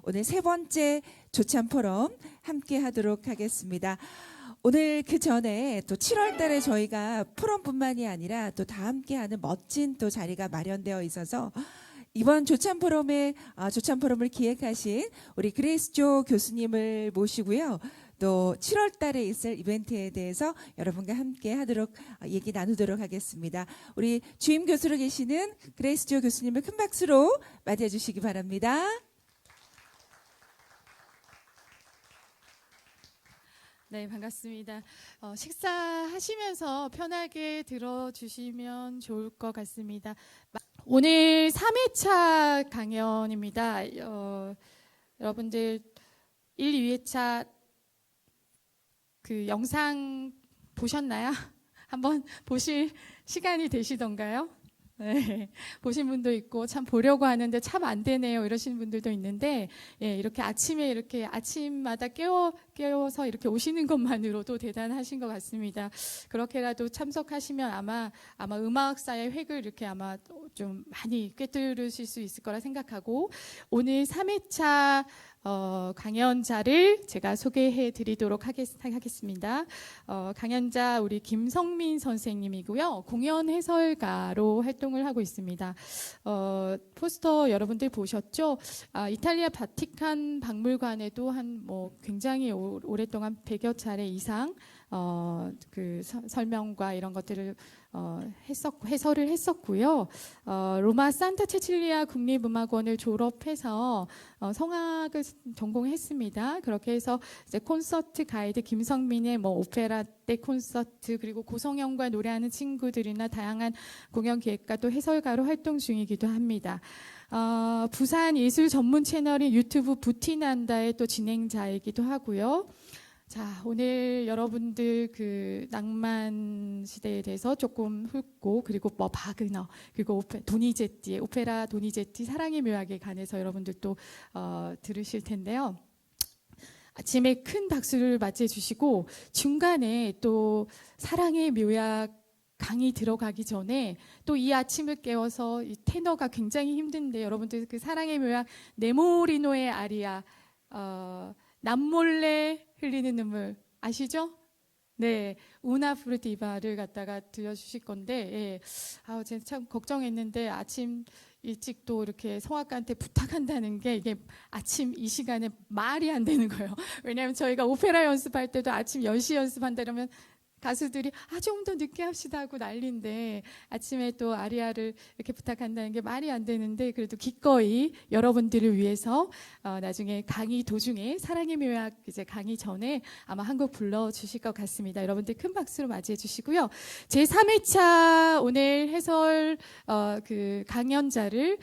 오늘 세 번째 조찬 포럼 함께 하도록 하겠습니다. 오늘 그 전에 또 7월 달에 저희가 포럼뿐만이 아니라 또 다 함께하는 멋진 또 자리가 마련되어 있어서 이번 조찬 포럼을 기획하신 우리 그레이스조 교수님을 모시고요. 또 7월 달에 있을 이벤트에 대해서 여러분과 함께 얘기 나누도록 하겠습니다. 우리 주임 교수로 계시는 그레이스조 교수님을 큰 박수로 맞이해 주시기 바랍니다. 네, 반갑습니다. 식사하시면서 편하게 들어주시면 좋을 것 같습니다. 오늘 3회차 강연입니다. 여러분들 1, 2회차 그 영상 보셨나요? 한번 보실 시간이 되시던가요? 네, 보신 분도 있고 참 보려고 하는데 참 안 되네요 이러시는 분들도 있는데, 예, 이렇게 아침에 이렇게 아침마다 깨워서 이렇게 오시는 것만으로도 대단하신 것 같습니다. 그렇게라도 참석하시면 아마 음악사의 획을 이렇게 아마 좀 많이 꿰뚫으실 수 있을 거라 생각하고, 오늘 3회차 강연자를 제가 소개해 드리도록 하겠습니다. 강연자 우리 김성민 선생님이고요. 공연 해설가로 활동을 하고 있습니다. 포스터 여러분들 보셨죠? 이탈리아 바티칸 박물관에도 굉장히 오랫동안 100여 차례 이상 그 설명과 이런 것들을 해설을 했었고요. 로마 산타 체칠리아 국립음악원을 졸업해서 성악을 전공했습니다. 그렇게 해서 이제 콘서트 가이드 김성민의 오페라 때 콘서트, 그리고 고성영과 노래하는 친구들이나 다양한 공연 기획가 또 해설가로 활동 중이기도 합니다. 부산 예술 전문 채널인 유튜브 부티난다의 또 진행자이기도 하고요. 자, 오늘 여러분들 그 낭만 시대에 대해서 조금 훑고, 그리고 바그너, 그리고 도니제티의 오페라 도니제티 사랑의 묘약에 관해서 여러분들 또 들으실 텐데요. 아침에 큰 박수를 맞이해 주시고, 중간에 또 사랑의 묘약 강의 들어가기 전에 또 이 아침을 깨워서 이 테너가 굉장히 힘든데, 여러분들 그 사랑의 묘약 네모리노의 아리아, 남몰래 흘리는 눈물 아시죠? 네, 우나 프루티바를 갖다가 들려주실 건데, 예. 제가 참 걱정했는데 아침 일찍 또 이렇게 성악가한테 부탁한다는 게 이게 아침 이 시간에 말이 안 되는 거예요. 왜냐하면 저희가 오페라 연습할 때도 아침 10시 연습한다 그러면 가수들이 좀 더 늦게 합시다 하고 난리인데, 아침에 또 아리아를 이렇게 부탁한다는 게 말이 안 되는데, 그래도 기꺼이 여러분들을 위해서 나중에 강의 도중에 사랑의 묘약 이제 강의 전에 아마 한 곡 불러주실 것 같습니다. 여러분들 큰 박수로 맞이해 주시고요. 제 3회차 오늘 해설 그 강연자를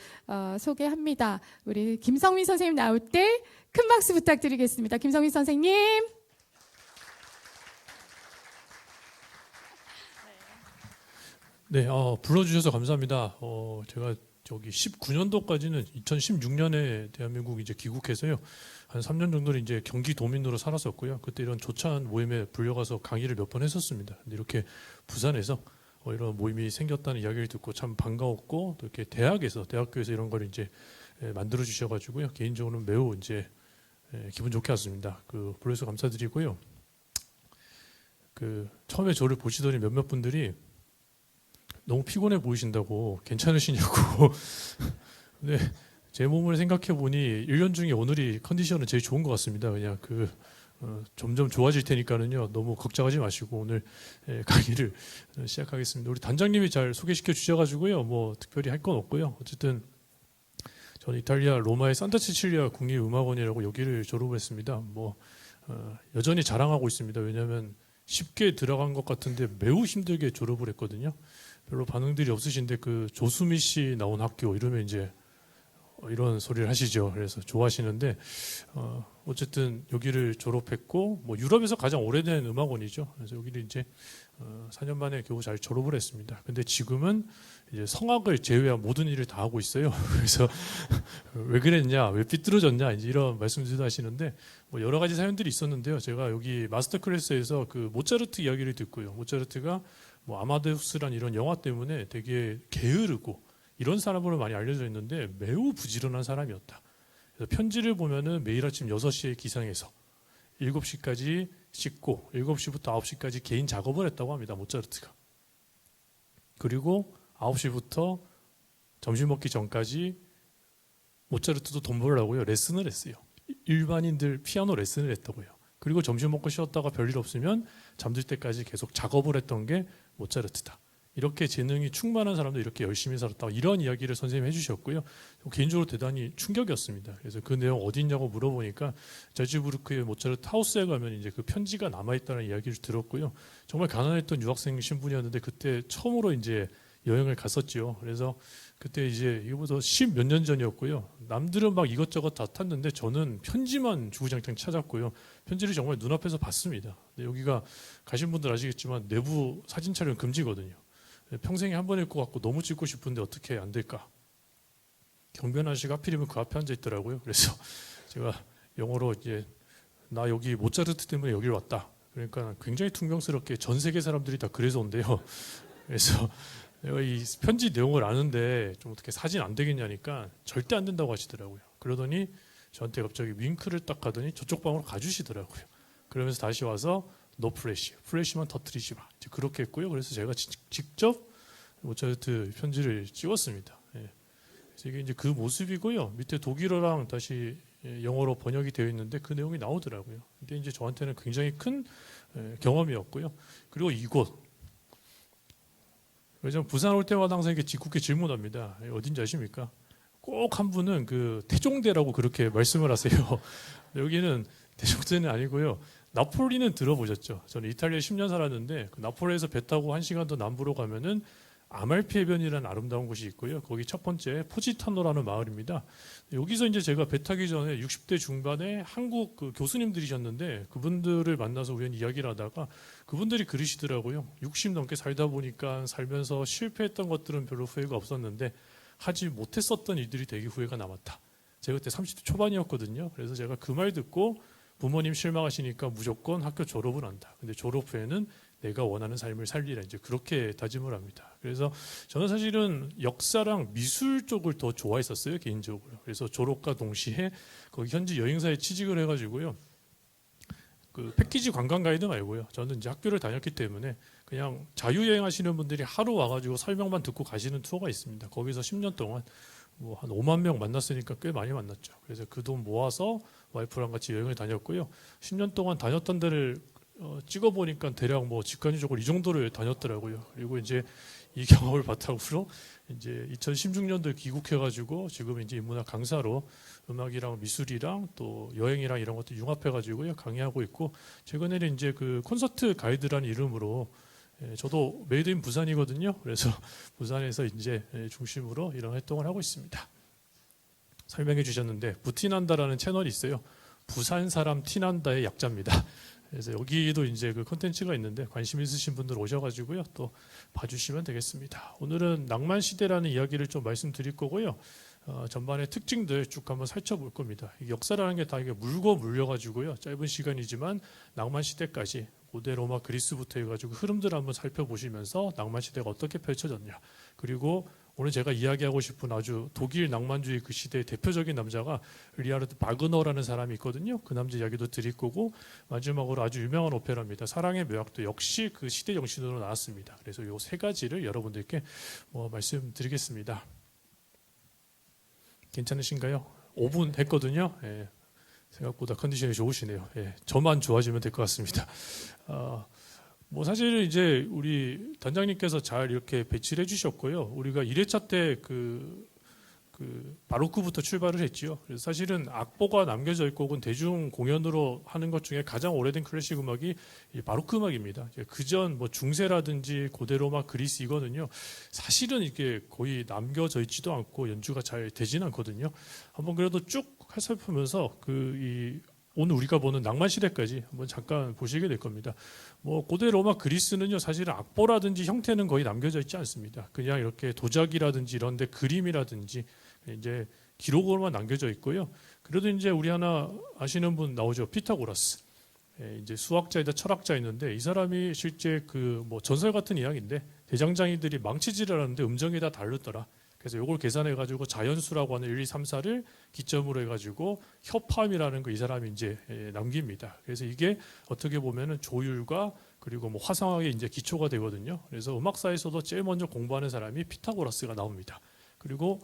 소개합니다. 우리 김성민 선생님 나올 때 큰 박수 부탁드리겠습니다. 김성민 선생님. 네, 불러주셔서 감사합니다. 제가 저기 19년도까지는 2016년에 대한민국 이제 귀국해서요. 한 3년 정도는 이제 경기도민으로 살았었고요. 그때 이런 조찬 모임에 불려가서 강의를 몇 번 했었습니다. 근데 이렇게 부산에서 이런 모임이 생겼다는 이야기를 듣고 참 반가웠고, 또 이렇게 대학교에서 이런 걸 이제 만들어 주셔가지고요. 개인적으로는 매우 이제 기분 좋게 왔습니다. 불러주셔서 감사드리고요. 처음에 저를 보시더니 몇몇 분들이 너무 피곤해 보이신다고, 괜찮으시냐고. 근데 제 몸을 생각해 보니 1년 중에 오늘이 컨디션은 제일 좋은 것 같습니다. 그냥 점점 좋아질 테니까는요, 너무 걱정하지 마시고 오늘 강의를 시작하겠습니다. 우리 단장님이 잘 소개시켜 주셔가지고요, 특별히 할 건 없고요. 어쨌든 저는 이탈리아 로마의 산타 체칠리아 국립음악원이라고 여기를 졸업을 했습니다. 여전히 자랑하고 있습니다. 왜냐하면 쉽게 들어간 것 같은데 매우 힘들게 졸업을 했거든요. 별로 반응들이 없으신데 조수미 씨 나온 학교 이러면 이제 이런 소리를 하시죠. 그래서 좋아하시는데, 어쨌든 여기를 졸업했고, 유럽에서 가장 오래된 음악원이죠. 그래서 여기를 이제 4년 만에 겨우 잘 졸업을 했습니다. 근데 지금은 이제 성악을 제외한 모든 일을 다 하고 있어요. 그래서 왜 그랬냐, 왜 삐뚤어졌냐, 이제 이런 말씀들도 하시는데, 여러 가지 사연들이 있었는데요. 제가 여기 마스터 클래스에서 모차르트 이야기를 듣고요. 모차르트가 아마데우스란 이런 영화 때문에 되게 게으르고 이런 사람으로 많이 알려져 있는데 매우 부지런한 사람이었다. 그래서 편지를 보면은 매일 아침 6시에 기상해서 7시까지 씻고 7시부터 9시까지 개인 작업을 했다고 합니다. 모차르트가. 그리고 9시부터 점심 먹기 전까지 모차르트도 돈 벌려고요. 레슨을 했어요. 일반인들 피아노 레슨을 했다고요. 그리고 점심 먹고 쉬었다가 별일 없으면 잠들 때까지 계속 작업을 했던 게 모차르트다. 이렇게 재능이 충만한 사람도 이렇게 열심히 살았다. 이런 이야기를 선생님이 해주셨고요. 개인적으로 대단히 충격이었습니다. 그래서 그 내용 어디 있냐고 물어보니까 잘츠부르크의 모차르트 하우스에 가면 이제 그 편지가 남아있다는 이야기를 들었고요. 정말 가난했던 유학생 신분이었는데 그때 처음으로 이제 여행을 갔었죠. 그래서 그때 이제 이거보다 10 몇 년 전이었고요. 남들은 막 이것저것 다 탔는데 저는 편지만 주구장창 찾았고요. 편지를 정말 눈앞에서 봤습니다. 근데 여기가 가신 분들 아시겠지만 내부 사진 촬영 금지거든요. 평생에 한 번일 것 같고 너무 찍고 싶은데 어떻게 안 될까? 경변 아저씨가 하필이면 그 앞에 앉아 있더라고요. 그래서 제가 영어로 이제 나 여기 모차르트 때문에 여기를 왔다. 그러니까 굉장히 퉁명스럽게 전 세계 사람들이 다 그래서 온대요. 그래서 내가 이 편지 내용을 아는데 좀 어떻게 사진 안 되겠냐니까 절대 안 된다고 하시더라고요. 그러더니 저한테 갑자기 윙크를 딱 하더니 저쪽 방으로 가주시더라고요. 그러면서 다시 와서 노 프레시, 프레시만 터뜨리지 마. 이제 그렇게 했고요. 그래서 제가 직접 모차르트 편지를 찍었습니다. 예. 그래서 이게 이제 그 모습이고요. 밑에 독일어랑 다시 영어로 번역이 되어 있는데 그 내용이 나오더라고요. 근데 이제 저한테는 굉장히 큰 경험이었고요. 그리고 이곳. 그래서 부산 올 때마다 항상 이렇게 직국에 질문합니다. 어딘지 아십니까? 꼭 한 분은 그 태종대라고 그렇게 말씀을 하세요. 여기는 태종대는 아니고요. 나폴리는 들어보셨죠? 저는 이탈리아에 10년 살았는데 그 나폴리에서 배 타고 1시간 더 남부로 가면은 아말피 해변이라는 아름다운 곳이 있고요. 거기 첫 번째 포지타노라는 마을입니다. 여기서 이제 제가 배 타기 전에 60대 중반에 한국 그 교수님들이셨는데 그분들을 만나서 우연히 이야기를 하다가 그분들이 그러시더라고요. 60 넘게 살다 보니까 살면서 실패했던 것들은 별로 후회가 없었는데 하지 못했었던 일들이 되게 후회가 남았다. 제가 그때 30대 초반이었거든요. 그래서 제가 그 말 듣고 부모님 실망하시니까 무조건 학교 졸업을 한다. 근데 졸업 후에는 내가 원하는 삶을 살리라 이제 그렇게 다짐을 합니다. 그래서 저는 사실은 역사랑 미술 쪽을 더 좋아했었어요 개인적으로. 그래서 졸업과 동시에 거기 현지 여행사에 취직을 해가지고요. 그 패키지 관광 가이드 말고요. 저는 이제 학교를 다녔기 때문에 그냥 자유여행 하시는 분들이 하루 와가지고 설명만 듣고 가시는 투어가 있습니다. 거기서 10년 동안 뭐 한 5만 명 만났으니까 꽤 많이 만났죠. 그래서 그 돈 모아서 와이프랑 같이 여행을 다녔고요. 10년 동안 다녔던 데를 찍어보니까 대략 뭐 직관적으로 이 정도를 다녔더라고요. 그리고 이제 이 경험을 바탕으로 이제 2016년도에 귀국해가지고 지금 이제 인문학 강사로 음악이랑 미술이랑 또 여행이랑 이런 것들 융합해가지고요 강의하고 있고 최근에는 이제 그 콘서트 가이드라는 이름으로 저도 메이드 인 부산이거든요. 그래서 부산에서 이제 중심으로 이런 활동을 하고 있습니다. 설명해 주셨는데 부티난다라는 채널이 있어요. 부산 사람 티난다의 약자입니다. 그래서 여기도 이제 그 콘텐츠가 있는데 관심 있으신 분들 오셔가지고요 또 봐주시면 되겠습니다. 오늘은 낭만 시대라는 이야기를 좀 말씀드릴 거고요. 전반의 특징들 쭉 한번 살펴볼 겁니다. 역사라는 게 다 이게 물고 물려가지고요 짧은 시간이지만 낭만 시대까지 고대 로마 그리스부터 해가지고 흐름들 한번 살펴보시면서 낭만 시대가 어떻게 펼쳐졌냐. 그리고 오늘 제가 이야기하고 싶은 아주 독일 낭만주의 그 시대의 대표적인 남자가 리하르트 바그너라는 사람이 있거든요. 그 남자 이야기도 드릴 거고 마지막으로 아주 유명한 오페라입니다. 사랑의 묘약도 역시 그 시대 정신으로 나왔습니다. 그래서 이 세 가지를 여러분들께 말씀드리겠습니다. 괜찮으신가요? 5분 했거든요. 예, 생각보다 컨디션이 좋으시네요. 예, 저만 좋아지면 될 것 같습니다. 뭐 사실은 이제 우리 단장님께서 잘 이렇게 배치를 해주셨고요. 우리가 1회차 때 그 바로크부터 출발을 했지요. 그래서 사실은 악보가 남겨져 있고 혹은 대중 공연으로 하는 것 중에 가장 오래된 클래식 음악이 이 바로크 음악입니다. 그전 뭐 중세라든지 고대 로마 그리스 이거는요. 사실은 이게 거의 남겨져 있지도 않고 연주가 잘 되지는 않거든요. 한번 그래도 쭉 살펴보면서 오늘 우리가 보는 낭만 시대까지 한번 잠깐 보시게 될 겁니다. 뭐 고대 로마 그리스는요 사실은 악보라든지 형태는 거의 남겨져 있지 않습니다. 그냥 이렇게 도자기라든지 이런데 그림이라든지 이제 기록으로만 남겨져 있고요. 그래도 이제 우리 하나 아시는 분 나오죠. 피타고라스. 이제 수학자이다 철학자였는데 이 사람이 실제 그 뭐 전설 같은 이야기인데 대장장이들이 망치질을 하는데 음정이 다 다르더라. 그래서 이걸 계산해 가지고 자연수라고 하는 1, 2, 3, 4를 기점으로 해 가지고 협함이라는 거 이 사람이 이제 남깁니다. 그래서 이게 어떻게 보면은 조율과 그리고 뭐 화성학의 이제 기초가 되거든요. 그래서 음악사에서도 제일 먼저 공부하는 사람이 피타고라스가 나옵니다. 그리고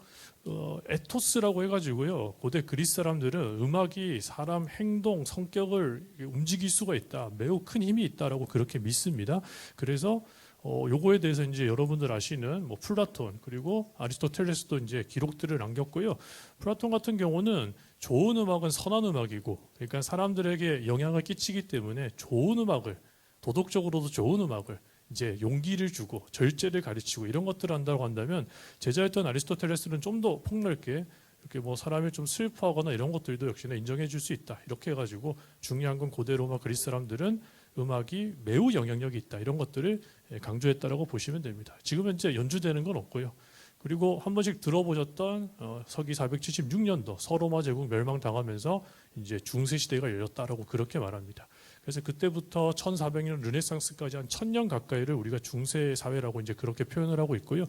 에토스라고 해가지고요. 고대 그리스 사람들은 음악이 사람 행동, 성격을 움직일 수가 있다. 매우 큰 힘이 있다라고 그렇게 믿습니다. 그래서 요거에 대해서 이제 여러분들 아시는 뭐 플라톤 그리고 아리스토텔레스도 이제 기록들을 남겼고요. 플라톤 같은 경우는 좋은 음악은 선한 음악이고, 그러니까 사람들에게 영향을 끼치기 때문에 좋은 음악을, 도덕적으로도 좋은 음악을 이제 용기를 주고 절제를 가르치고 이런 것들을 한다고 한다면, 제자였던 아리스토텔레스는 좀 더 폭넓게 이렇게 뭐 사람을 좀 슬퍼하거나 이런 것들도 역시나 인정해 줄 수 있다. 이렇게 해가지고 중요한 건 고대 로마 그리스 사람들은 음악이 매우 영향력이 있다. 이런 것들을 강조했다라고 보시면 됩니다. 지금 현재 연주되는 건 없고요. 그리고 한 번씩 들어보셨던 서기 476년도 서로마 제국 멸망당하면서 이제 중세 시대가 열렸다라고 그렇게 말합니다. 그래서 그때부터 1400년 르네상스까지 한 1000년 가까이를 우리가 중세 사회라고 이제 그렇게 표현을 하고 있고요.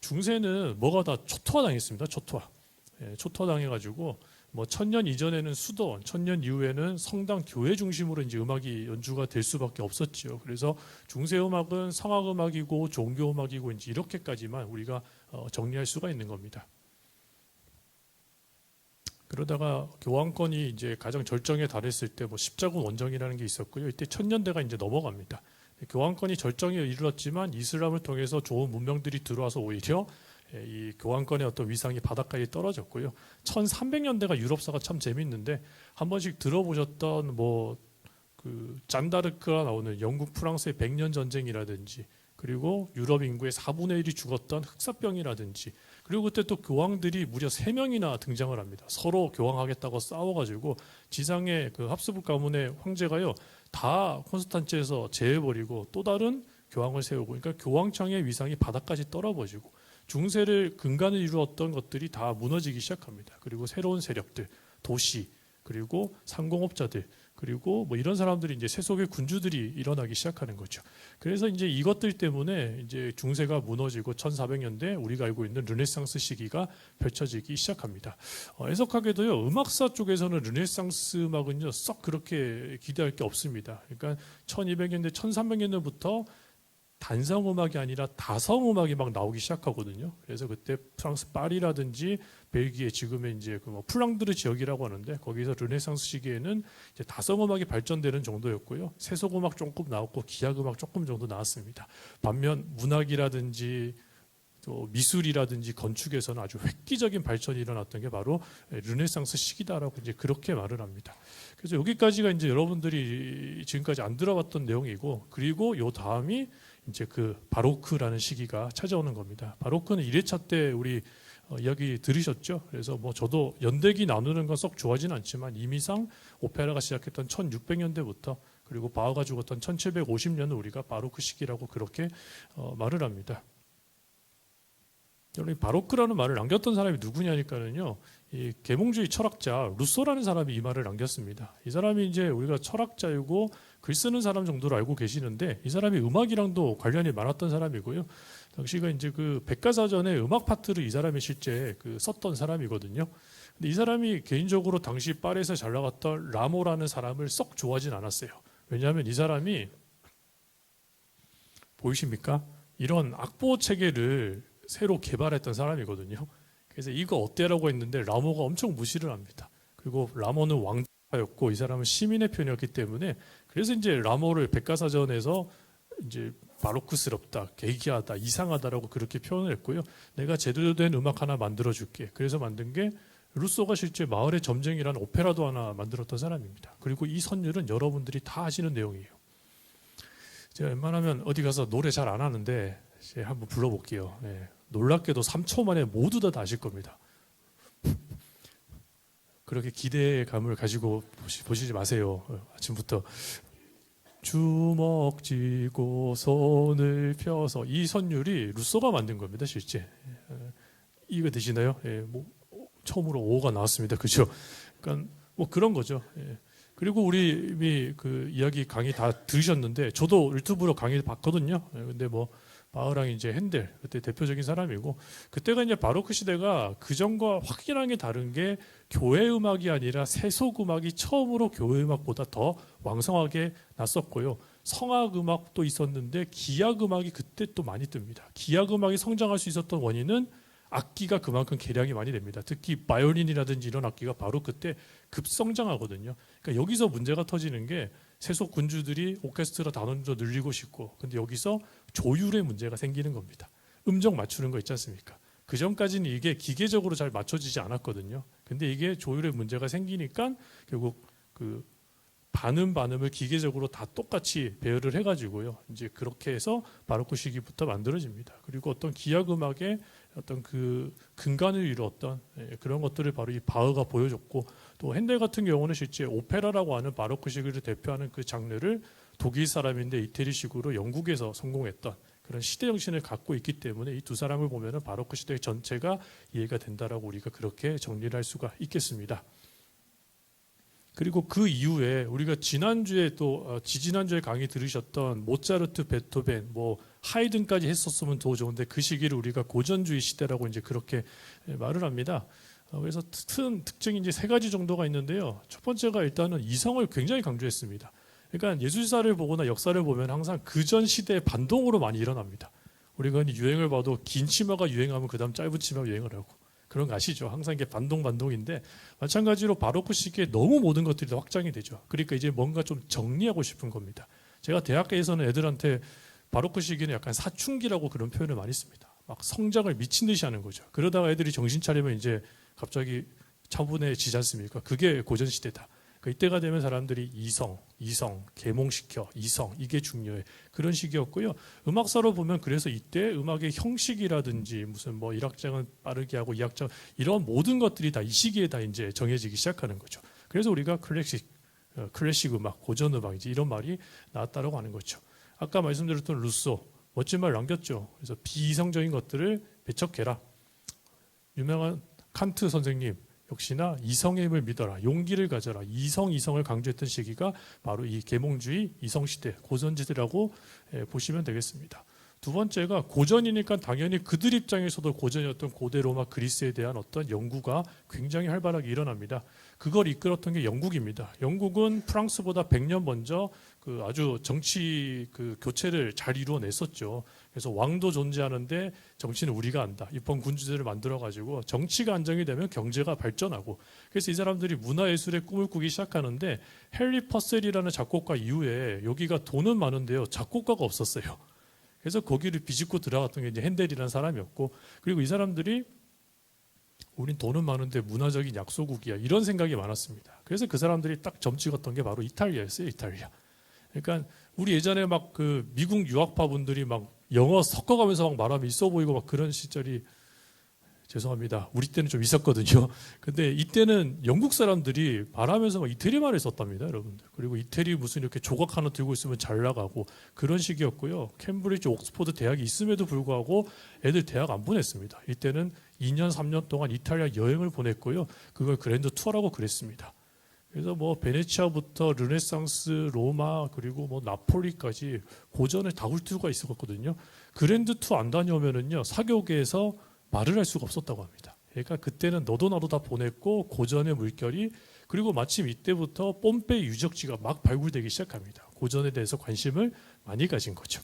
중세는 뭐가 다 초토화당했습니다. 초토화당해가지고 뭐 1000년 이전에는 수도원, 1000년 이후에는 성당, 교회 중심으로 이제 음악이 연주가 될 수밖에 없었지요. 그래서 중세 음악은 성악 음악이고 종교 음악이고 이제 이렇게까지만 우리가 정리할 수가 있는 겁니다. 그러다가 교황권이 이제 가장 절정에 달했을 때 뭐 십자군 원정이라는 게 있었고요. 이때 1000년대가 이제 넘어갑니다. 교황권이 절정에 이르렀지만 이슬람을 통해서 좋은 문명들이 들어와서 오히려 이 교황권의 어떤 위상이 바닥까지 떨어졌고요. 1300년대가 유럽사가 참 재밌는데, 한 번씩 들어보셨던 뭐 그 잔다르크가 나오는 영국 프랑스의 100년 전쟁이라든지, 그리고 유럽 인구의 4분의 1이 죽었던 흑사병이라든지, 그리고 그때 또 교황들이 무려 3명이나 등장을 합니다. 서로 교황하겠다고 싸워가지고 지상의 그 합스부르크 가문의 황제가요 다 콘스탄츠에서 제해버리고 또 다른 교황을 세우고, 그러니까 교황청의 위상이 바닥까지 떨어버리고 중세를 근간을 이루었던 것들이 다 무너지기 시작합니다. 그리고 새로운 세력들, 도시, 그리고 상공업자들, 그리고 뭐 이런 사람들이 이제 세속의 군주들이 일어나기 시작하는 거죠. 그래서 이제 이것들 때문에 이제 중세가 무너지고 1400년대 우리가 알고 있는 르네상스 시기가 펼쳐지기 시작합니다. 애석하게도요, 음악사 쪽에서는 르네상스 음악은요 썩 그렇게 기대할 게 없습니다. 그러니까 1200년대, 1300년대부터 단성 음악이 아니라 다성 음악이 막 나오기 시작하거든요. 그래서 그때 프랑스 파리라든지 벨기에, 지금의 이제 그 뭐 플랑드르 지역이라고 하는데, 거기서 르네상스 시기에는 이제 다성 음악이 발전되는 정도였고요. 세속 음악 조금 나왔고 기악 음악 조금 정도 나왔습니다. 반면 문학이라든지 또 미술이라든지 건축에서는 아주 획기적인 발전이 일어났던 게 바로 르네상스 시기다라고 이제 그렇게 말을 합니다. 그래서 여기까지가 이제 여러분들이 지금까지 안 들어봤던 내용이고, 그리고 요 다음이 이제 그 바로크라는 시기가 찾아오는 겁니다. 바로크는 1회차 때 우리 이야기 들으셨죠? 그래서 뭐 저도 연대기 나누는 건 썩 좋아하진 않지만 이미상 오페라가 시작했던 1600년대부터 그리고 바흐가 죽었던 1750년을 우리가 바로크 시기라고 그렇게 말을 합니다. 여러분, 바로크라는 말을 남겼던 사람이 누구냐니까는요, 이 계몽주의 철학자 루소라는 사람이 이 말을 남겼습니다. 이 사람이 이제 우리가 철학자이고 글 쓰는 사람 정도로 알고 계시는데, 이 사람이 음악이랑도 관련이 많았던 사람이고요. 당시가 이제 그 백과사전의 음악 파트를 이 사람이 실제 그 썼던 사람이거든요. 근데 이 사람이 개인적으로 당시 파리에서 잘 나갔던 라모라는 사람을 썩 좋아하진 않았어요. 왜냐하면 이 사람이, 보이십니까? 이런 악보 체계를 새로 개발했던 사람이거든요. 그래서 이거 어때라고 했는데 라모가 엄청 무시를 합니다. 그리고 라모는 왕자였고 이 사람은 시민의 편이었기 때문에, 그래서 이제 라모를 백과사전에서 이제 바로크스럽다, 계기하다, 이상하다라고 그렇게 표현을 했고요. 내가 제대로 된 음악 하나 만들어줄게. 그래서 만든 게 루소가 실제 마을의 점쟁이라는 오페라도 하나 만들었던 사람입니다. 그리고 이 선율은 여러분들이 다 아시는 내용이에요. 제가 웬만하면 어디 가서 노래 잘 안 하는데 제가 한번 불러볼게요. 네. 놀랍게도 3초 만에 모두 다 아실 겁니다. 그렇게 기대감을 가지고 보시지 마세요. 아침부터 주먹 쥐고 손을 펴서, 이 선율이 루소가 만든 겁니다. 실제 이거 되시나요? 예, 뭐 처음으로 오가 나왔습니다. 그죠? 그러니까 뭐 그런 거죠. 예. 그리고 우리 이미 그 이야기 강의 다 들으셨는데, 저도 유튜브로 강의 봤거든요. 예, 근데 뭐 바흐랑이 이제 핸델 그때 대표적인 사람이고, 그때가 이제 바로크 시대가 그 전과 확연하게 다른 게 교회 음악이 아니라 세속 음악이 처음으로 교회 음악보다 더 왕성하게 났었고요. 성악 음악도 있었는데 기악 음악이 그때 또 많이 뜹니다. 기악 음악이 성장할 수 있었던 원인은 악기가 그만큼 개량이 많이 됩니다. 특히 바이올린이라든지 이런 악기가 바로 그때 급성장하거든요. 그러니까 여기서 문제가 터지는 게 세속 군주들이 오케스트라 단원도 늘리고 싶고, 근데 여기서 조율의 문제가 생기는 겁니다. 음정 맞추는 거 있지 않습니까? 그 전까지는 이게 기계적으로 잘 맞춰지지 않았거든요. 근데 이게 조율의 문제가 생기니까 결국 그 반음을 기계적으로 다 똑같이 배열을 해가지고요. 이제 그렇게 해서 바로크 시기부터 만들어집니다. 그리고 어떤 기악 음악의 어떤 그 근간을 이루었던 그런 것들을 바로 이 바흐가 보여줬고, 또 핸델 같은 경우는 실제 오페라라고 하는 바로크 시기를 대표하는 그 장르를 독일 사람인데 이태리식으로 영국에서 성공했던 그런 시대 정신을 갖고 있기 때문에 이 두 사람을 보면은 바로크 시대 전체가 이해가 된다라고 우리가 그렇게 정리를 할 수가 있겠습니다. 그리고 그 이후에 우리가 지난주에 또 지지난주에 강의 들으셨던 모차르트, 베토벤, 뭐 하이든까지 했었으면 더 좋은데 그 시기를 우리가 고전주의 시대라고 이제 그렇게 말을 합니다. 그래서 특징이 이제 세 가지 정도가 있는데요. 첫 번째가 일단은 이성을 굉장히 강조했습니다. 그러니까 예술사를 보거나 역사를 보면 항상 그전 시대의 반동으로 많이 일어납니다. 우리가 유행을 봐도 긴 치마가 유행하면 그다음 짧은 치마가 유행을 하고, 그런 거 아시죠? 항상 이게 반동인데, 마찬가지로 바로크 시기에 너무 모든 것들이 다 확장이 되죠. 그러니까 이제 뭔가 좀 정리하고 싶은 겁니다. 제가 대학교에서는 애들한테 바로크 시기는 약간 사춘기라고 그런 표현을 많이 씁니다. 막 성장을 미친 듯이 하는 거죠. 그러다가 애들이 정신 차리면 이제 갑자기 차분해지지 않습니까? 그게 고전 시대다. 이때가 되면 사람들이 이성, 계몽시켜, 이성, 이게 중요해. 그런 시기였고요. 음악사로 보면 그래서 이때 음악의 형식이라든지 무슨 뭐 1악장은 빠르게 하고 2악장 이런 모든 것들이 다 이 시기에 다 이제 정해지기 시작하는 거죠. 그래서 우리가 클래식 음악, 고전 음악 이제 이런 말이 나왔다라고 하는 거죠. 아까 말씀드렸던 루소 멋진 말 남겼죠. 그래서 비이성적인 것들을 배척해라. 유명한 칸트 선생님 역시나 이성의 힘을 믿어라, 용기를 가져라, 이성을 강조했던 시기가 바로 이 계몽주의 이성시대, 고전시대라고 보시면 되겠습니다. 두 번째가 고전이니까 당연히 그들 입장에서도 고전이었던 고대 로마 그리스에 대한 어떤 연구가 굉장히 활발하게 일어납니다. 그걸 이끌었던 게 영국입니다. 영국은 프랑스보다 100년 먼저 그 아주 정치 그 교체를 잘 이루어냈었죠. 그래서 왕도 존재하는데 정치는 우리가 한다. 입헌 군주제를 만들어가지고 정치가 안정이 되면 경제가 발전하고, 그래서 이 사람들이 문화예술의 꿈을 꾸기 시작하는데, 헨리 퍼셀이라는 작곡가 이후에 여기가 돈은 많은데요, 작곡가가 없었어요. 그래서 거기를 비집고 들어갔던 게 이제 핸델이라는 사람이었고, 그리고 이 사람들이 우린 돈은 많은데 문화적인 약소국이야, 이런 생각이 많았습니다. 그래서 그 사람들이 딱 점 찍었던 게 바로 이탈리아였어요. 이탈리아. 그러니까 우리 예전에 막 그 미국 유학파 분들이 막 영어 섞어가면서 막 말하면 있어 보이고 막 그런 시절이, 죄송합니다, 우리 때는 좀 있었거든요. 근데 이때는 영국 사람들이 말하면서 막 이태리 말을 썼답니다, 여러분들. 그리고 이태리 무슨 이렇게 조각 하나 들고 있으면 잘 나가고 그런 시기였고요. 캠브리지, 옥스퍼드 대학이 있음에도 불구하고 애들 대학 안 보냈습니다. 이때는 2년 3년 동안 이탈리아 여행을 보냈고요. 그걸 그랜드 투어라고 그랬습니다. 그래서 뭐 베네치아부터 르네상스, 로마, 그리고 뭐 나폴리까지 고전에 다 훑수가 있었거든요. 그랜드 투어 안 다녀오면은요, 사교계에서 말을 할 수가 없었다고 합니다. 그러니까 그때는 너도 나도 다 보냈고, 고전의 물결이, 그리고 마침 이때부터 뽐페이 유적지가 막 발굴되기 시작합니다. 고전에 대해서 관심을 많이 가진 거죠.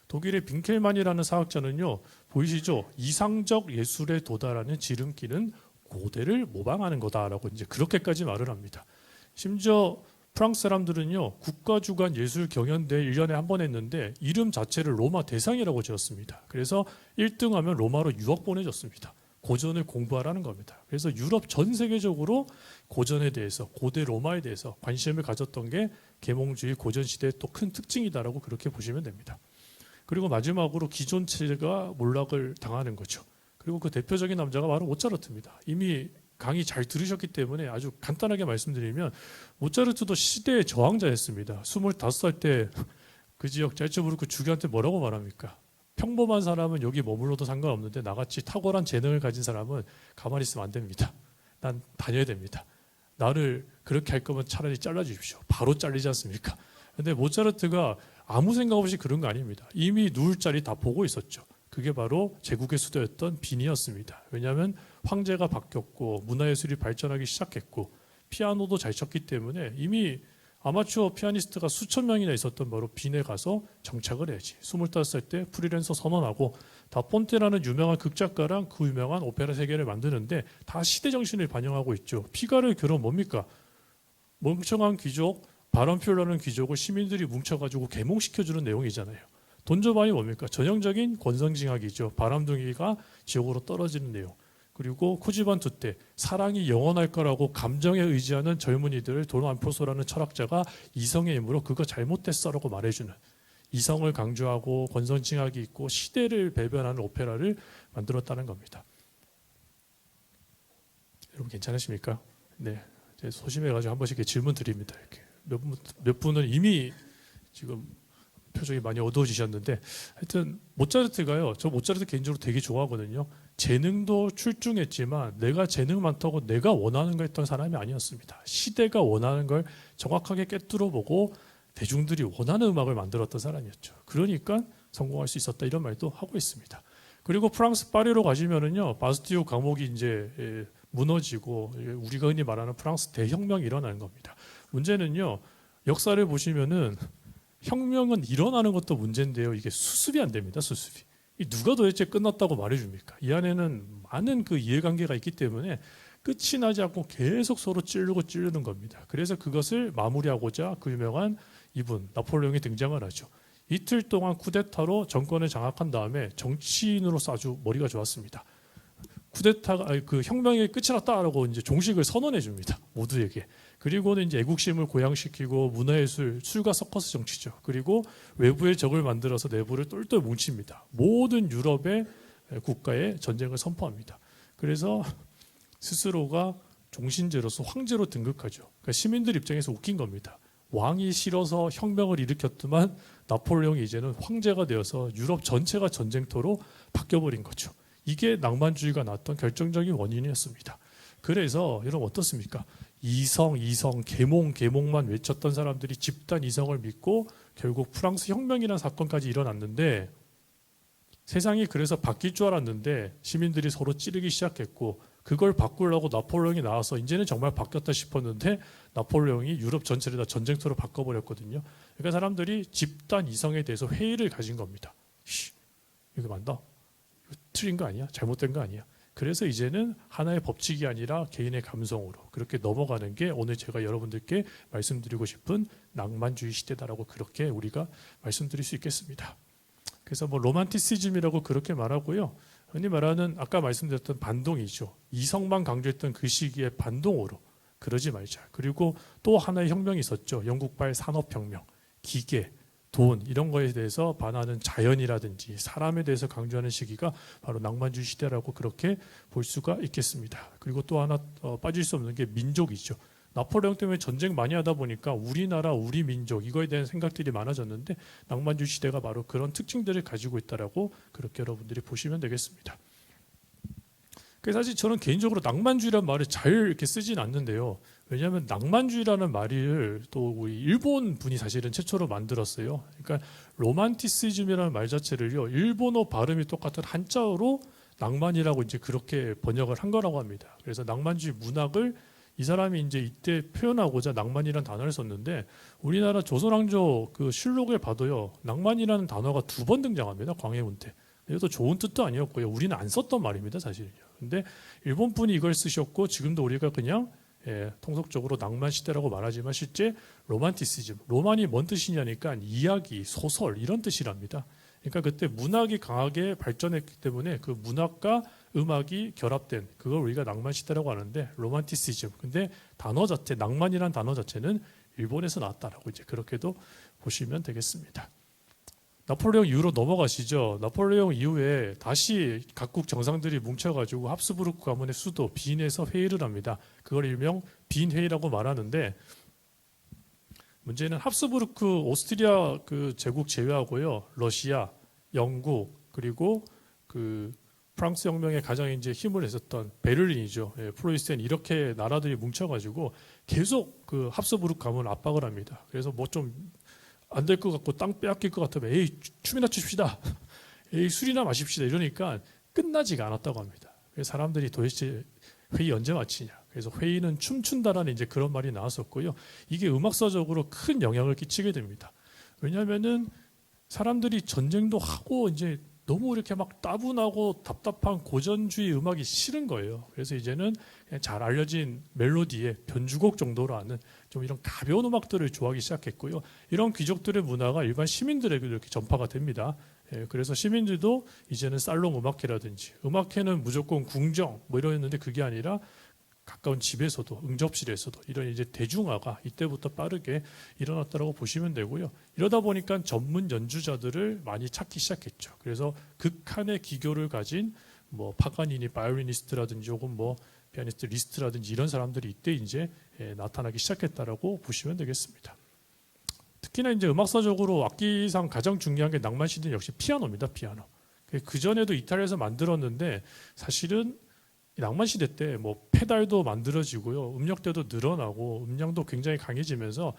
독일의 빈켈만이라는 사학자는요, 보이시죠? 이상적 예술에 도달하는 지름길은 고대를 모방하는 거다라고 이제 그렇게까지 말을 합니다. 심지어 프랑스 사람들은요, 국가주관 예술 경연대회 1년에 한 번 했는데 이름 자체를 로마 대상이라고 지었습니다. 그래서 1등하면 로마로 유학 보내줬습니다. 고전을 공부하라는 겁니다. 그래서 유럽 전 세계적으로 고전에 대해서, 고대 로마에 대해서 관심을 가졌던 게 계몽주의 고전 시대의 또 큰 특징이다라고 그렇게 보시면 됩니다. 그리고 마지막으로 기존 체제가 몰락을 당하는 거죠. 그리고 그 대표적인 남자가 바로 모차르트입니다. 이미 강의 잘 들으셨기 때문에 아주 간단하게 말씀드리면, 모차르트도 시대의 저항자였습니다. 25살 때 그 지역 짤츠부르크 주교한테 뭐라고 말합니까? 평범한 사람은 여기 머물러도 상관없는데 나같이 탁월한 재능을 가진 사람은 가만히 있으면 안 됩니다. 난 다녀야 됩니다. 나를 그렇게 할 거면 차라리 잘라주십시오. 바로 잘리지 않습니까? 근데 모차르트가 아무 생각 없이 그런 거 아닙니다. 이미 누울 자리 다 보고 있었죠. 그게 바로 제국의 수도였던 빈이었습니다. 왜냐하면 황제가 바뀌었고 문화예술이 발전하기 시작했고 피아노도 잘 쳤기 때문에 이미 아마추어 피아니스트가 수천 명이나 있었던 바로 빈에 가서 정착을 해야지. 25살 때 프리랜서 선언하고 다폰테라는 유명한 극작가랑 그 유명한 오페라 세계를 만드는데 다 시대 정신을 반영하고 있죠. 피가르 결혼 뭡니까? 멍청한 귀족, 바람 피우려는 귀족을 시민들이 뭉쳐가지고 계몽시켜주는 내용이잖아요. 돈조반이 뭡니까? 전형적인 권선징악이죠. 바람둥이가 지옥으로 떨어지는 내용. 그리고 코지반 투때 사랑이 영원할 거라고 감정에 의지하는 젊은이들을 도노안포소라는 철학자가 이성의 힘으로 그거 잘못됐어라고 말해주는 이성을 강조하고 권선징악이 있고 시대를 배변하는 오페라를 만들었다는 겁니다. 여러분 괜찮으십니까? 네, 제가 소심해가지고 한 번씩 이렇게 질문 드립니다. 이렇게 몇 분은 이미 지금 표정이 많이 어두워지셨는데 하여튼 모차르트가요. 저 모차르트 개인적으로 되게 좋아하거든요. 재능도 출중했지만 내가 재능 많다고 내가 원하는 거 했던 사람이 아니었습니다. 시대가 원하는 걸 정확하게 꿰뚫어 보고 대중들이 원하는 음악을 만들었던 사람이었죠. 그러니까 성공할 수 있었다 이런 말도 하고 있습니다. 그리고 프랑스 파리로 가시면은요. 바스티유 감옥이 이제 무너지고 우리가 흔히 말하는 프랑스 대혁명이 일어나는 겁니다. 문제는요. 역사를 보시면은 혁명은 일어나는 것도 문제인데요. 이게 수습이 안 됩니다. 수습이. 누가 도대체 끝났다고 말해줍니까? 이 안에는 많은 그 이해관계가 있기 때문에 끝이 나지 않고 계속 서로 찌르고 찌르는 겁니다. 그래서 그것을 마무리하고자 그 유명한 이분 나폴레옹이 등장을 하죠. 이틀 동안 쿠데타로 정권을 장악한 다음에 정치인으로서 아주 머리가 좋았습니다. 쿠데타가 그 혁명이 끝이 났다라고 이제 종식을 선언해 줍니다. 모두에게. 그리고는 이제 애국심을 고양시키고 문화예술, 술과 서커스 정치죠. 그리고 외부의 적을 만들어서 내부를 똘똘 뭉칩니다. 모든 유럽의 국가에 전쟁을 선포합니다. 그래서 스스로가 종신제로서 황제로 등극하죠. 그러니까 시민들 입장에서 웃긴 겁니다. 왕이 싫어서 혁명을 일으켰더만 나폴레옹이 이제는 황제가 되어서 유럽 전체가 전쟁터로 바뀌어버린 거죠. 이게 낭만주의가 나왔던 결정적인 원인이었습니다. 그래서 여러분 어떻습니까? 이성, 계몽만 외쳤던 사람들이 집단 이성을 믿고 결국 프랑스 혁명이라는 사건까지 일어났는데 세상이 그래서 바뀔 줄 알았는데 시민들이 서로 찌르기 시작했고 그걸 바꾸려고 나폴레옹이 나와서 이제는 정말 바뀌었다 싶었는데 나폴레옹이 유럽 전체를 다 전쟁터로 바꿔버렸거든요. 그러니까 사람들이 집단 이성에 대해서 회의를 가진 겁니다. 이거 맞다? 틀린 거 아니야? 잘못된 거 아니야? 그래서 이제는 하나의 법칙이 아니라 개인의 감성으로 그렇게 넘어가는 게 오늘 제가 여러분들께 말씀드리고 싶은 낭만주의 시대다라고 그렇게 우리가 말씀드릴 수 있겠습니다. 그래서 뭐 로만티시즘이라고 그렇게 말하고요. 흔히 말하는 아까 말씀드렸던 반동이죠. 이성만 강조했던 그 시기의 반동으로 그러지 말자. 그리고 또 하나의 혁명이 있었죠. 영국발 산업혁명, 기계, 돈 이런 거에 대해서 반하는 자연이라든지 사람에 대해서 강조하는 시기가 바로 낭만주의 시대라고 그렇게 볼 수가 있겠습니다. 그리고 또 하나 빠질 수 없는 게 민족이죠. 나폴레옹 때문에 전쟁 많이 하다 보니까 우리나라, 우리 민족 이거에 대한 생각들이 많아졌는데 낭만주의 시대가 바로 그런 특징들을 가지고 있다라고 그렇게 여러분들이 보시면 되겠습니다. 그래서 사실 저는 개인적으로 낭만주의라는 말을 잘 이렇게 쓰진 않는데요. 왜냐하면 낭만주의라는 말을 또 우리 일본 분이 사실은 최초로 만들었어요. 그러니까 로만티시즘이라는 말 자체를요. 일본어 발음이 똑같은 한자어로 낭만이라고 이제 그렇게 번역을 한 거라고 합니다. 그래서 낭만주의 문학을 이 사람이 이제 이때 표현하고자 낭만이라는 단어를 썼는데 우리나라 조선왕조 그 실록을 봐도요. 낭만이라는 단어가 2번 등장합니다. 광해군 때. 이것도 좋은 뜻도 아니었고요. 우리는 안 썼던 말입니다. 사실은요. 근데 일본 분이 이걸 쓰셨고 지금도 우리가 그냥 통속적으로 낭만 시대라고 말하지만 실제 로만티시즘, 로만이 뭔 뜻이냐니까 이야기, 소설 이런 뜻이랍니다. 그러니까 그때 문학이 강하게 발전했기 때문에 그 문학과 음악이 결합된 그걸 우리가 낭만 시대라고 하는데 로만티시즘. 근데 단어 자체, 낭만이란 단어 자체는 일본에서 나왔다라고 이제 그렇게도 보시면 되겠습니다. 나폴레옹 이후로 넘어가시죠. 나폴레옹 이후에 다시 각국 정상들이 뭉쳐가지고 합스부르크 가문의 수도 빈에서 회의를 합니다. 그걸 일명 빈회의라고 말하는데 문제는 합스부르크 오스트리아 그 제국 제외하고요, 러시아, 영국 그리고 그 프랑스 혁명에 가장 이제 힘을 냈었던 베를린이죠. 프로이센 이렇게 나라들이 뭉쳐가지고 계속 그 합스부르크 가문을 압박을 합니다. 그래서 뭐 좀 안 될 것 같고 땅 빼앗길 것 같으면 에이 춤이나 춥시다. 에이 술이나 마십시다. 이러니까 끝나지가 않았다고 합니다. 그래서 사람들이 도대체 회의 언제 마치냐. 그래서 회의는 춤춘다라는 이제 그런 말이 나왔었고요. 이게 음악사적으로 큰 영향을 끼치게 됩니다. 왜냐하면은 사람들이 전쟁도 하고 이제 너무 이렇게 막 따분하고 답답한 고전주의 음악이 싫은 거예요. 그래서 이제는 그냥 잘 알려진 멜로디의 변주곡 정도로 하는 좀 이런 가벼운 음악들을 좋아하기 시작했고요. 이런 귀족들의 문화가 일반 시민들에게 이렇게 전파가 됩니다. 그래서 시민들도 이제는 살롱 음악회라든지 음악회는 무조건 궁정 뭐 이러였는데 그게 아니라 가까운 집에서도 응접실에서도 이런 이제 대중화가 이때부터 빠르게 일어났다고 보시면 되고요. 이러다 보니까 전문 연주자들을 많이 찾기 시작했죠. 그래서 극한의 기교를 가진 뭐 파가니니 바이올리니스트라든지 혹은 뭐 피아니스트 리스트라든지 이런 사람들이 이때 이제 나타나기 시작했다라고 보시면 되겠습니다. 특히나 이제 음악사적으로 악기상 가장 중요한 게 낭만 시대는 역시 피아노입니다. 피아노. 그 전에도 이탈리아에서 만들었는데 사실은 낭만 시대 때 뭐 페달도 만들어지고요, 음역대도 늘어나고 음량도 굉장히 강해지면서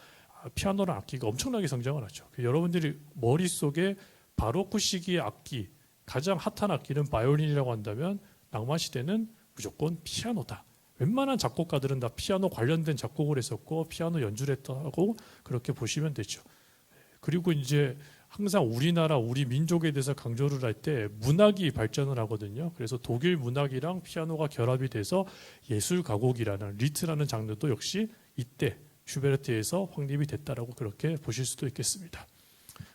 피아노랑 악기가 엄청나게 성장을 하죠. 여러분들이 머릿속에 바로크 시기의 악기, 가장 핫한 악기는 바이올린이라고 한다면 낭만 시대는 무조건 피아노다. 웬만한 작곡가들은 다 피아노 관련된 작곡을 했었고 피아노 연주를 했다고 그렇게 보시면 되죠. 그리고 이제 항상 우리나라 우리 민족에 대해서 강조를 할 때 문학이 발전을 하거든요. 그래서 독일 문학이랑 피아노가 결합이 돼서 예술 가곡이라는 리트라는 장르도 역시 이때 슈베르트에서 확립이 됐다라고 그렇게 보실 수도 있겠습니다.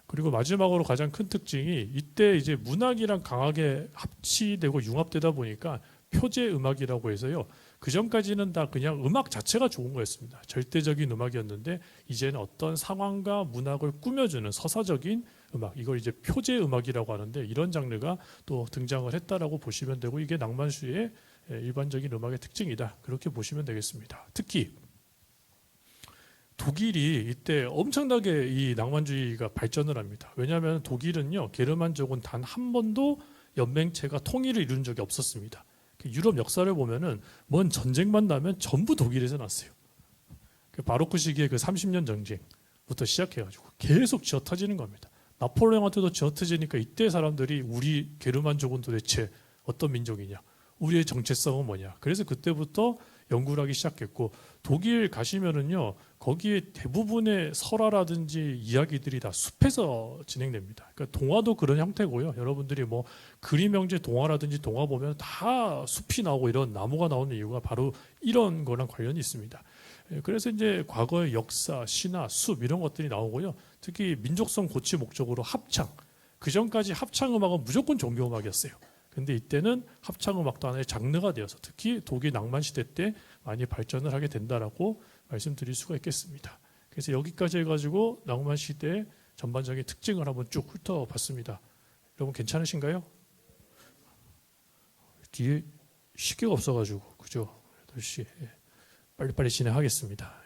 그리고 마지막으로 가장 큰 특징이 이때 이제 문학이랑 강하게 합치되고 융합되다 보니까 표제 음악이라고 해서요. 그 전까지는 다 그냥 음악 자체가 좋은 거였습니다. 절대적인 음악이었는데 이제는 어떤 상황과 문학을 꾸며주는 서사적인 음악, 이걸 이제 표제 음악이라고 하는데 이런 장르가 또 등장을 했다라고 보시면 되고 이게 낭만주의의 일반적인 음악의 특징이다. 그렇게 보시면 되겠습니다. 특히 독일이 이때 엄청나게 이 낭만주의가 발전을 합니다. 왜냐하면 독일은요, 게르만족은 단 한 번도 연맹체가 통일을 이룬 적이 없었습니다. 유럽 역사를 보면은 뭔 전쟁만 나면 전부 독일에서 났어요. 바로크 시기의 그 30년 전쟁부터 시작해가지고 계속 쥐어터지는 겁니다. 나폴레옹한테도 쥐어터지니까 이때 사람들이 우리 게르만족은 도대체 어떤 민족이냐, 우리의 정체성은 뭐냐. 그래서 그때부터 연구를 하기 시작했고 독일 가시면은요 거기에 대부분의 설화라든지 이야기들이 다 숲에서 진행됩니다. 그러니까 동화도 그런 형태고요. 여러분들이 뭐 그림 형제 동화라든지 동화 보면 다 숲이 나오고 이런 나무가 나오는 이유가 바로 이런 거랑 관련이 있습니다. 그래서 이제 과거의 역사, 신화, 숲 이런 것들이 나오고요. 특히 민족성 고취 목적으로 합창. 그 전까지 합창 음악은 무조건 종교 음악이었어요. 근데 이때는 합창 음악도 하나의 장르가 되어서 특히 독일 낭만 시대 때 많이 발전을 하게 된다라고 말씀드릴 수가 있겠습니다. 그래서 여기까지 해가지고 낭만 시대의 전반적인 특징을 한번 쭉 훑어봤습니다. 여러분 괜찮으신가요? 뒤에 시계가 없어가지고 그죠? 8시 빨리빨리 진행하겠습니다.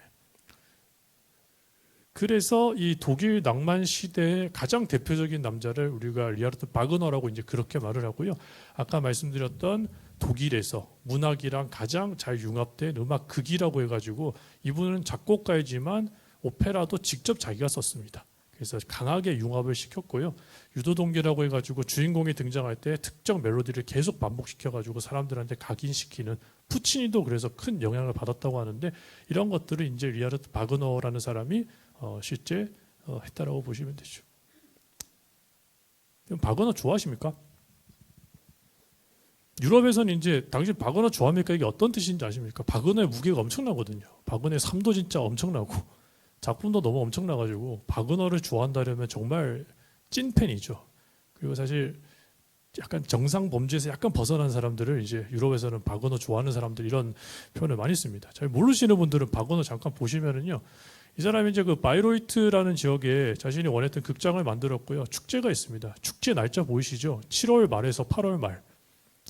그래서 이 독일 낭만 시대의 가장 대표적인 남자를 우리가 리하르트 바그너라고 이제 그렇게 말을 하고요. 아까 말씀드렸던 독일에서 문학이랑 가장 잘 융합된 음악 극이라고 해가지고 이분은 작곡가이지만 오페라도 직접 자기가 썼습니다. 그래서 강하게 융합을 시켰고요. 유도동기라고 해가지고 주인공이 등장할 때 특정 멜로디를 계속 반복시켜가지고 사람들한테 각인시키는 푸치니도 그래서 큰 영향을 받았다고 하는데 이런 것들을 이제 리하르트 바그너라는 사람이 실제 했다라고 보시면 되죠. 바그너 좋아하십니까? 유럽에서는 이제 당신 바그너 좋아합니까? 이게 어떤 뜻인지 아십니까? 바그너의 무게가 엄청나거든요. 바그너의 삶도 진짜 엄청나고 작품도 너무 엄청나가지고 바그너를 좋아한다면 정말 찐팬이죠. 그리고 사실 약간 정상 범죄에서 약간 벗어난 사람들을 이제 유럽에서는 바그너 좋아하는 사람들 이런 표현을 많이 씁니다. 잘 모르시는 분들은 바그너 잠깐 보시면은요. 이 사람이 이제 그 바이로이트라는 지역에 자신이 원했던 극장을 만들었고요. 축제가 있습니다. 축제 날짜 보이시죠? 7월 말에서 8월 말.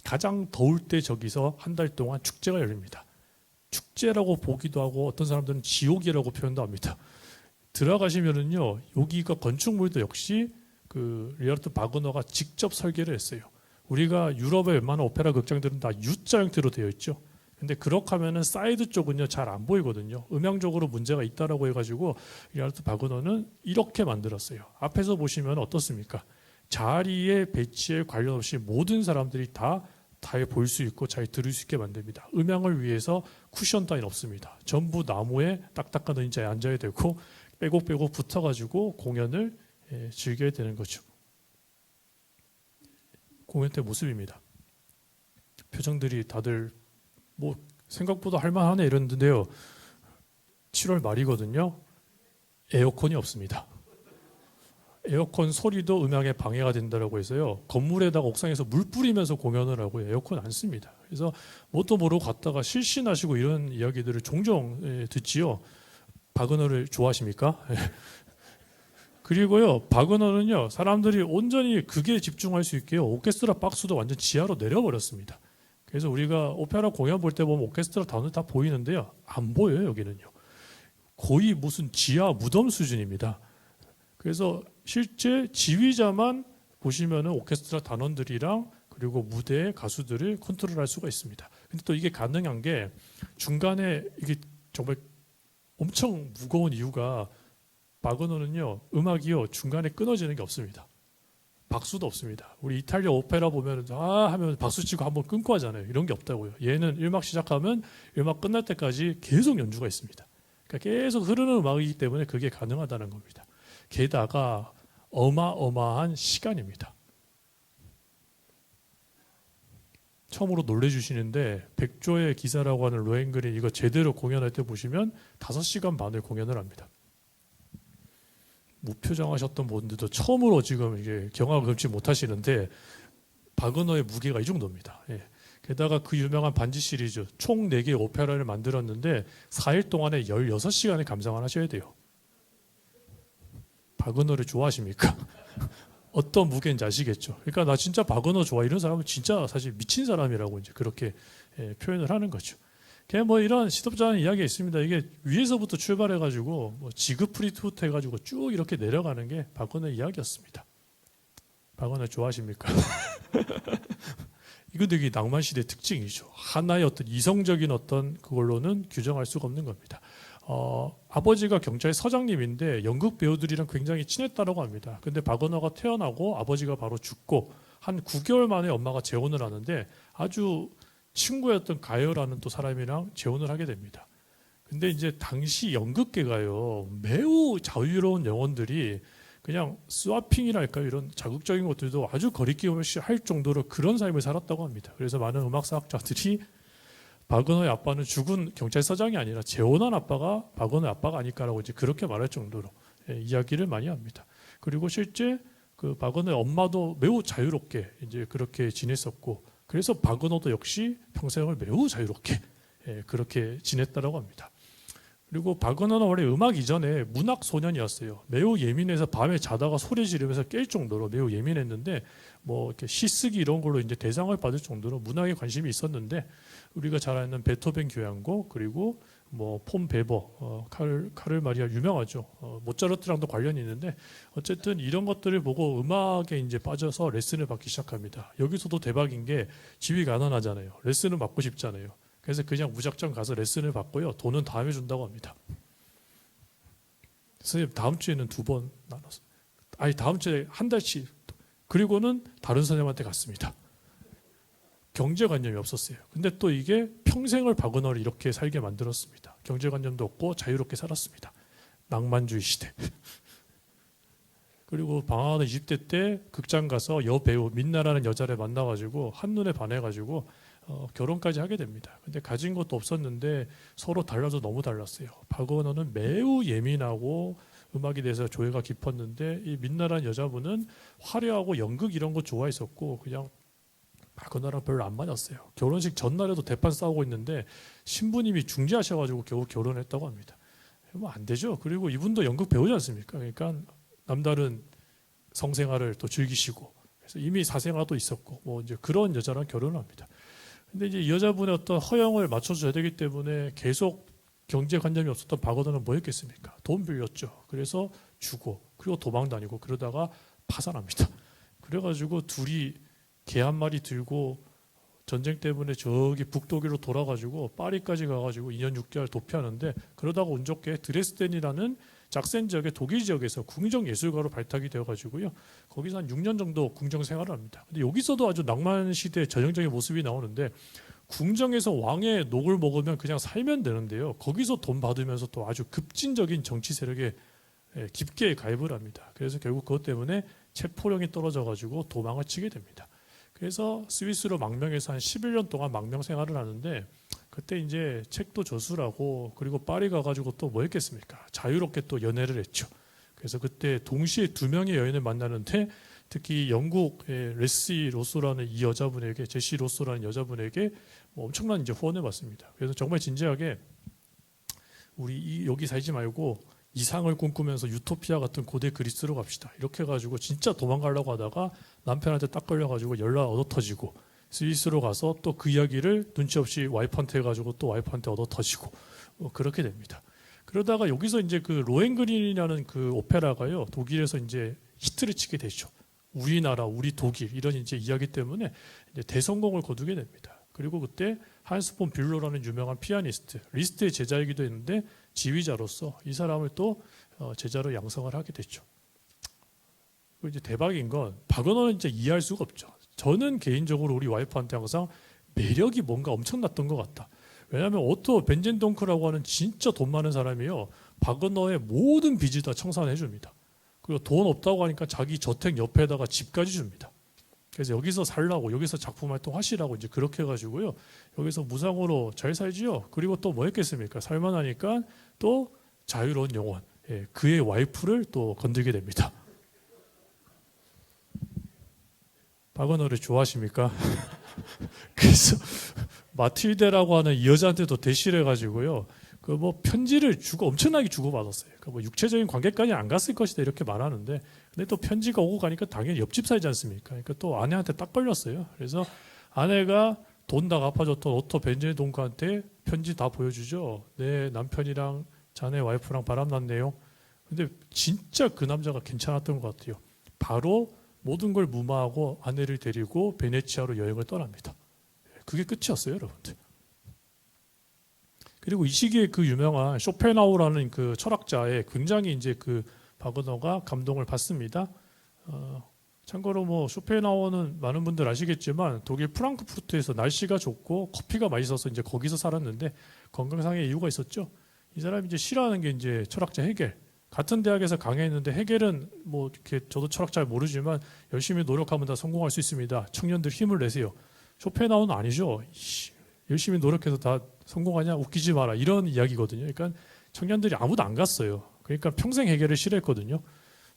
가장 더울 때 저기서 한 달 동안 축제가 열립니다. 축제라고 보기도 하고 어떤 사람들은 지옥이라고 표현도 합니다. 들어가시면은요. 여기가 건축물도 역시 그 리하르트 바그너가 직접 설계를 했어요. 우리가 유럽의 웬만한 오페라 극장들은 다 U자 형태로 되어 있죠. 근데 그렇게 하면은 사이드 쪽은요 잘 안 보이거든요. 음향적으로 문제가 있다라고 해가지고 리하르트 바그너는 이렇게 만들었어요. 앞에서 보시면 어떻습니까? 자리에 배치에 관련 없이 모든 사람들이 다 볼 수 있고 잘 들을 수 있게 만듭니다. 음향을 위해서 쿠션 따윈 없습니다. 전부 나무에 딱딱한 의자에 앉아야 되고 빼곡빼곡 붙어가지고 공연을 즐겨야 되는 거죠. 공연 때 모습입니다. 표정들이 다들 뭐 생각보다 할만하네 이러는데요. 7월 말이거든요. 에어컨이 없습니다. 에어컨 소리도 음향에 방해가 된다고 해서요. 건물에다가 옥상에서 물 뿌리면서 공연을 하고 에어컨 안 씁니다. 그래서 뭣도 모르고 갔다가 실신하시고 이런 이야기들을 종종 듣지요. 바그너를 좋아하십니까? 그리고요. 바그너는요. 사람들이 온전히 그게 집중할 수 있게요. 오케스트라 박스도 완전 지하로 내려버렸습니다. 그래서 우리가 오페라 공연 볼 때 보면 오케스트라 단원 다 보이는데요. 안 보여요. 여기는요. 거의 무슨 지하 무덤 수준입니다. 그래서 실제 지휘자만 보시면은 오케스트라 단원들이랑 그리고 무대의 가수들을 컨트롤할 수가 있습니다. 근데 또 이게 가능한 게 중간에 이게 정말 엄청 무거운 이유가 바그너는요 음악이요 중간에 끊어지는 게 없습니다. 박수도 없습니다. 우리 이탈리아 오페라 보면 하면 박수 치고 한번 끊고 하잖아요. 이런 게 없다고요. 얘는 1막 시작하면 1막 끝날 때까지 계속 연주가 있습니다. 그러니까 계속 흐르는 음악이기 때문에 그게 가능하다는 겁니다. 게다가 어마어마한 시간입니다. 처음으로 놀래주시는데 백조의 기사라고 하는 로헨그린 이거 제대로 공연할 때 보시면 5시간 반을 공연을 합니다. 무표정하셨던 분들도 처음으로 지금 이게 경악을 금치 못하시는데 바그너의 무게가 이 정도입니다. 예. 게다가 그 유명한 반지 시리즈 총 4개의 오페라를 만들었는데 4일 동안에 16시간을 감상을 하셔야 돼요. 바그너를 좋아하십니까? 어떤 무게인지 아시겠죠? 그러니까 나 진짜 바그너 좋아 이런 사람은 진짜 사실 미친 사람이라고 이제 그렇게 표현을 하는 거죠. 뭐 이런 시덥잖은 이야기가 있습니다. 이게 위에서부터 출발해가지고 뭐 지그프리트부터 해가지고 쭉 이렇게 내려가는 게 바그너 이야기였습니다. 바그너 좋아하십니까? 이거 되게 낭만 시대 특징이죠. 하나의 어떤 이성적인 어떤 그걸로는 규정할 수가 없는 겁니다. 아버지가 경찰 서장님인데 연극 배우들이랑 굉장히 친했다라고 합니다. 근데 바그너가 태어나고 아버지가 바로 죽고 한 9개월 만에 엄마가 재혼을 하는데 아주 친구였던 가요라는 또 사람이랑 재혼을 하게 됩니다. 근데 이제 당시 연극계가요 매우 자유로운 영혼들이 그냥 스와핑이랄까요 이런 자극적인 것들도 아주 거리낌 없이 할 정도로 그런 삶을 살았다고 합니다. 그래서 많은 음악사학자들이 바그너의 아빠는 죽은 경찰서장이 아니라 재혼한 아빠가 바그너의 아빠가 아닐까라고 이제 그렇게 말할 정도로 이야기를 많이 합니다. 그리고 실제 그 바그너의 엄마도 매우 자유롭게 이제 그렇게 지냈었고, 그래서 바그너도 역시 평생을 매우 자유롭게 그렇게 지냈다라고 합니다. 그리고 바그너는 원래 음악 이전에 문학 소년이었어요. 매우 예민해서 밤에 자다가 소리 지르면서 깰 정도로 매우 예민했는데 뭐 이렇게 시쓰기 이런 걸로 이제 대상을 받을 정도로 문학에 관심이 있었는데 우리가 잘 아는 베토벤 교향곡 그리고 뭐 폰 베버, 카를 마리아 유명하죠. 모차르트랑도 관련이 있는데 어쨌든 이런 것들을 보고 음악에 이제 빠져서 레슨을 받기 시작합니다. 여기서도 대박인 게 집이 가난하잖아요. 레슨을 받고 싶잖아요. 그래서 그냥 무작정 가서 레슨을 받고요. 돈은 다음에 준다고 합니다. 선생님 다음 주에는 2번 나눠서 아니 다음 주에 한 달씩 그리고는 다른 선생님한테 갔습니다. 경제관념이 없었어요. 근데 또 이게 평생을 바그너를 이렇게 살게 만들었습니다. 경제관념도 없고 자유롭게 살았습니다. 낭만주의 시대. 그리고 방황하는 20대 때 극장 가서 여배우 민나라는 여자를 만나가지고 한눈에 반해가지고 결혼까지 하게 됩니다. 근데 가진 것도 없었는데 서로 달라서 너무 달랐어요. 바그너는 매우 예민하고 음악에 대해서 조예가 깊었는데 이 민나라는 여자분은 화려하고 연극 이런 거 좋아했었고 그냥 바그너랑 별로 안 맞았어요. 결혼식 전날에도 대판 싸우고 있는데 신부님이 중지하셔가지고 겨우 결혼했다고 합니다. 뭐 안 되죠. 그리고 이분도 연극 배우지 않습니까? 그러니까 남다른 성생활을 또 즐기시고 그래서 이미 사생아도 있었고 뭐 이제 그런 여자랑 결혼을 합니다. 근데 이제 이 여자분의 어떤 허영을 맞춰줘야 되기 때문에 계속 경제관념이 없었던 바그너는 뭐 했겠습니까? 돈 빌렸죠. 그래서 주고 그리고 도망 다니고 그러다가 파산합니다. 그래가지고 둘이 개 한 마리 들고 전쟁 때문에 저기 북독일로 돌아가지고 파리까지 가가지고 2년 6개월 도피하는데 그러다가 운 좋게 드레스덴이라는 작센 지역의 독일 지역에서 궁정 예술가로 발탁이 되어가지고요. 거기서 한 6년 정도 궁정 생활을 합니다. 근데 여기서도 아주 낭만 시대의 전형적인 모습이 나오는데 궁정에서 왕의 녹을 먹으면 그냥 살면 되는데요. 거기서 돈 받으면서 또 아주 급진적인 정치 세력에 깊게 가입을 합니다. 그래서 결국 그것 때문에 체포령이 떨어져가지고 도망을 치게 됩니다. 그래서 스위스로 망명해서 한 11년 동안 망명 생활을 하는데 그때 이제 책도 저술하고 그리고 파리 가가지고 또 뭐 했겠습니까? 자유롭게 또 연애를 했죠. 그래서 그때 동시에 두 명의 여인을 만나는데 특히 영국의 레시 로소라는 이 여자분에게 제시 로소라는 여자분에게 뭐 엄청난 이제 후원을 받습니다. 그래서 정말 진지하게 우리 여기 살지 말고 이상을 꿈꾸면서 유토피아 같은 고대 그리스로 갑시다. 이렇게 해가지고 진짜 도망가려고 하다가 남편한테 딱 걸려가지고 연락 얻어 터지고 스위스로 가서 또 그 이야기를 눈치 없이 와이프한테 해가지고 또 와이프한테 얻어 터지고 그렇게 됩니다. 그러다가 여기서 이제 그 로헨그린이라는 그 오페라가요 독일에서 이제 히트를 치게 되죠. 우리나라, 우리 독일 이런 이제 이야기 때문에 이제 대성공을 거두게 됩니다. 그리고 그때 한스 폰 뷸러라는 유명한 피아니스트, 리스트의 제자이기도 했는데 지휘자로서 이 사람을 또 제자로 양성을 하게 됐죠. 그리고 이제 대박인 건 바그너는 이제 이해할 수가 없죠. 저는 개인적으로 우리 와이프한테 항상 매력이 뭔가 엄청났던 것 같다. 왜냐하면 오토 벤젠동크라고 하는 진짜 돈 많은 사람이요. 바그너의 모든 빚을 다 청산해 줍니다. 그리고 돈 없다고 하니까 자기 저택 옆에다가 집까지 줍니다. 그래서 여기서 살라고 여기서 작품 활동 하시라고 이제 그렇게 해가지고요. 여기서 무상으로 잘 살지요. 그리고 또 뭐 했겠습니까? 살만하니까 또 자유로운 영혼. 그의 와이프를 또 건들게 됩니다. 바그너를 좋아하십니까? 그래서 마틸데라고 하는 이 여자한테도 대시를 해가지고요. 그 뭐 편지를 엄청나게 주고받았어요. 그 뭐 육체적인 관계까지 안 갔을 것이다 이렇게 말하는데, 근데 또 편지가 오고 가니까 당연히 옆집 살지 않습니까? 그러니까 또 아내한테 딱 걸렸어요. 그래서 아내가 돈 다 갚아줬던 오토 벤젠동크한테 편지 다 보여주죠. 내 남편이랑 자네 와이프랑 바람났네요. 근데 진짜 그 남자가 괜찮았던 것 같아요. 바로 모든 걸 무마하고 아내를 데리고 베네치아로 여행을 떠납니다. 그게 끝이었어요, 여러분들. 그리고 이 시기에 그 유명한 쇼펜하우라는 그 철학자의 굉장히 이제 그 바그너가 감동을 받습니다. 참고로 뭐 쇼펜하우는 많은 분들 아시겠지만 독일 프랑크푸르트에서 날씨가 좋고 커피가 맛있어서 이제 거기서 살았는데 건강상의 이유가 있었죠. 이 사람이 이제 싫어하는 게 이제 철학자 헤겔. 같은 대학에서 강의했는데 헤겔은 뭐 이렇게 저도 철학 잘 모르지만 열심히 노력하면 다 성공할 수 있습니다. 청년들 힘을 내세요. 쇼펜하우는 아니죠. 열심히 노력해서 다 성공하냐? 웃기지 마라. 이런 이야기거든요. 그러니까 청년들이 아무도 안 갔어요. 그러니까 평생 헤겔을 싫어했거든요.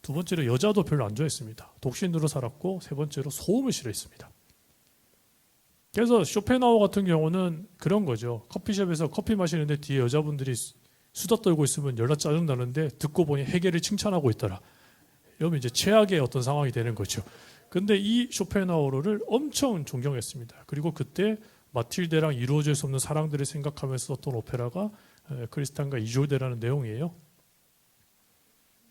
두 번째로 여자도 별로 안 좋아했습니다. 독신으로 살았고 세 번째로 소음을 싫어했습니다. 그래서 쇼펜하우 같은 경우는 그런 거죠. 커피숍에서 커피 마시는데 뒤에 여자분들이 수다 떨고 있으면 열나 짜증 나는데 듣고 보니 헤겔을 칭찬하고 있더라. 이러면 이제 최악의 어떤 상황이 되는 거죠. 근데 이 쇼펜하우를 엄청 존경했습니다. 그리고 그때 마틸데랑 이루어질 수 없는 사랑들을 생각하면서 썼던 오페라가 크리스탄과 이졸데라는 내용이에요.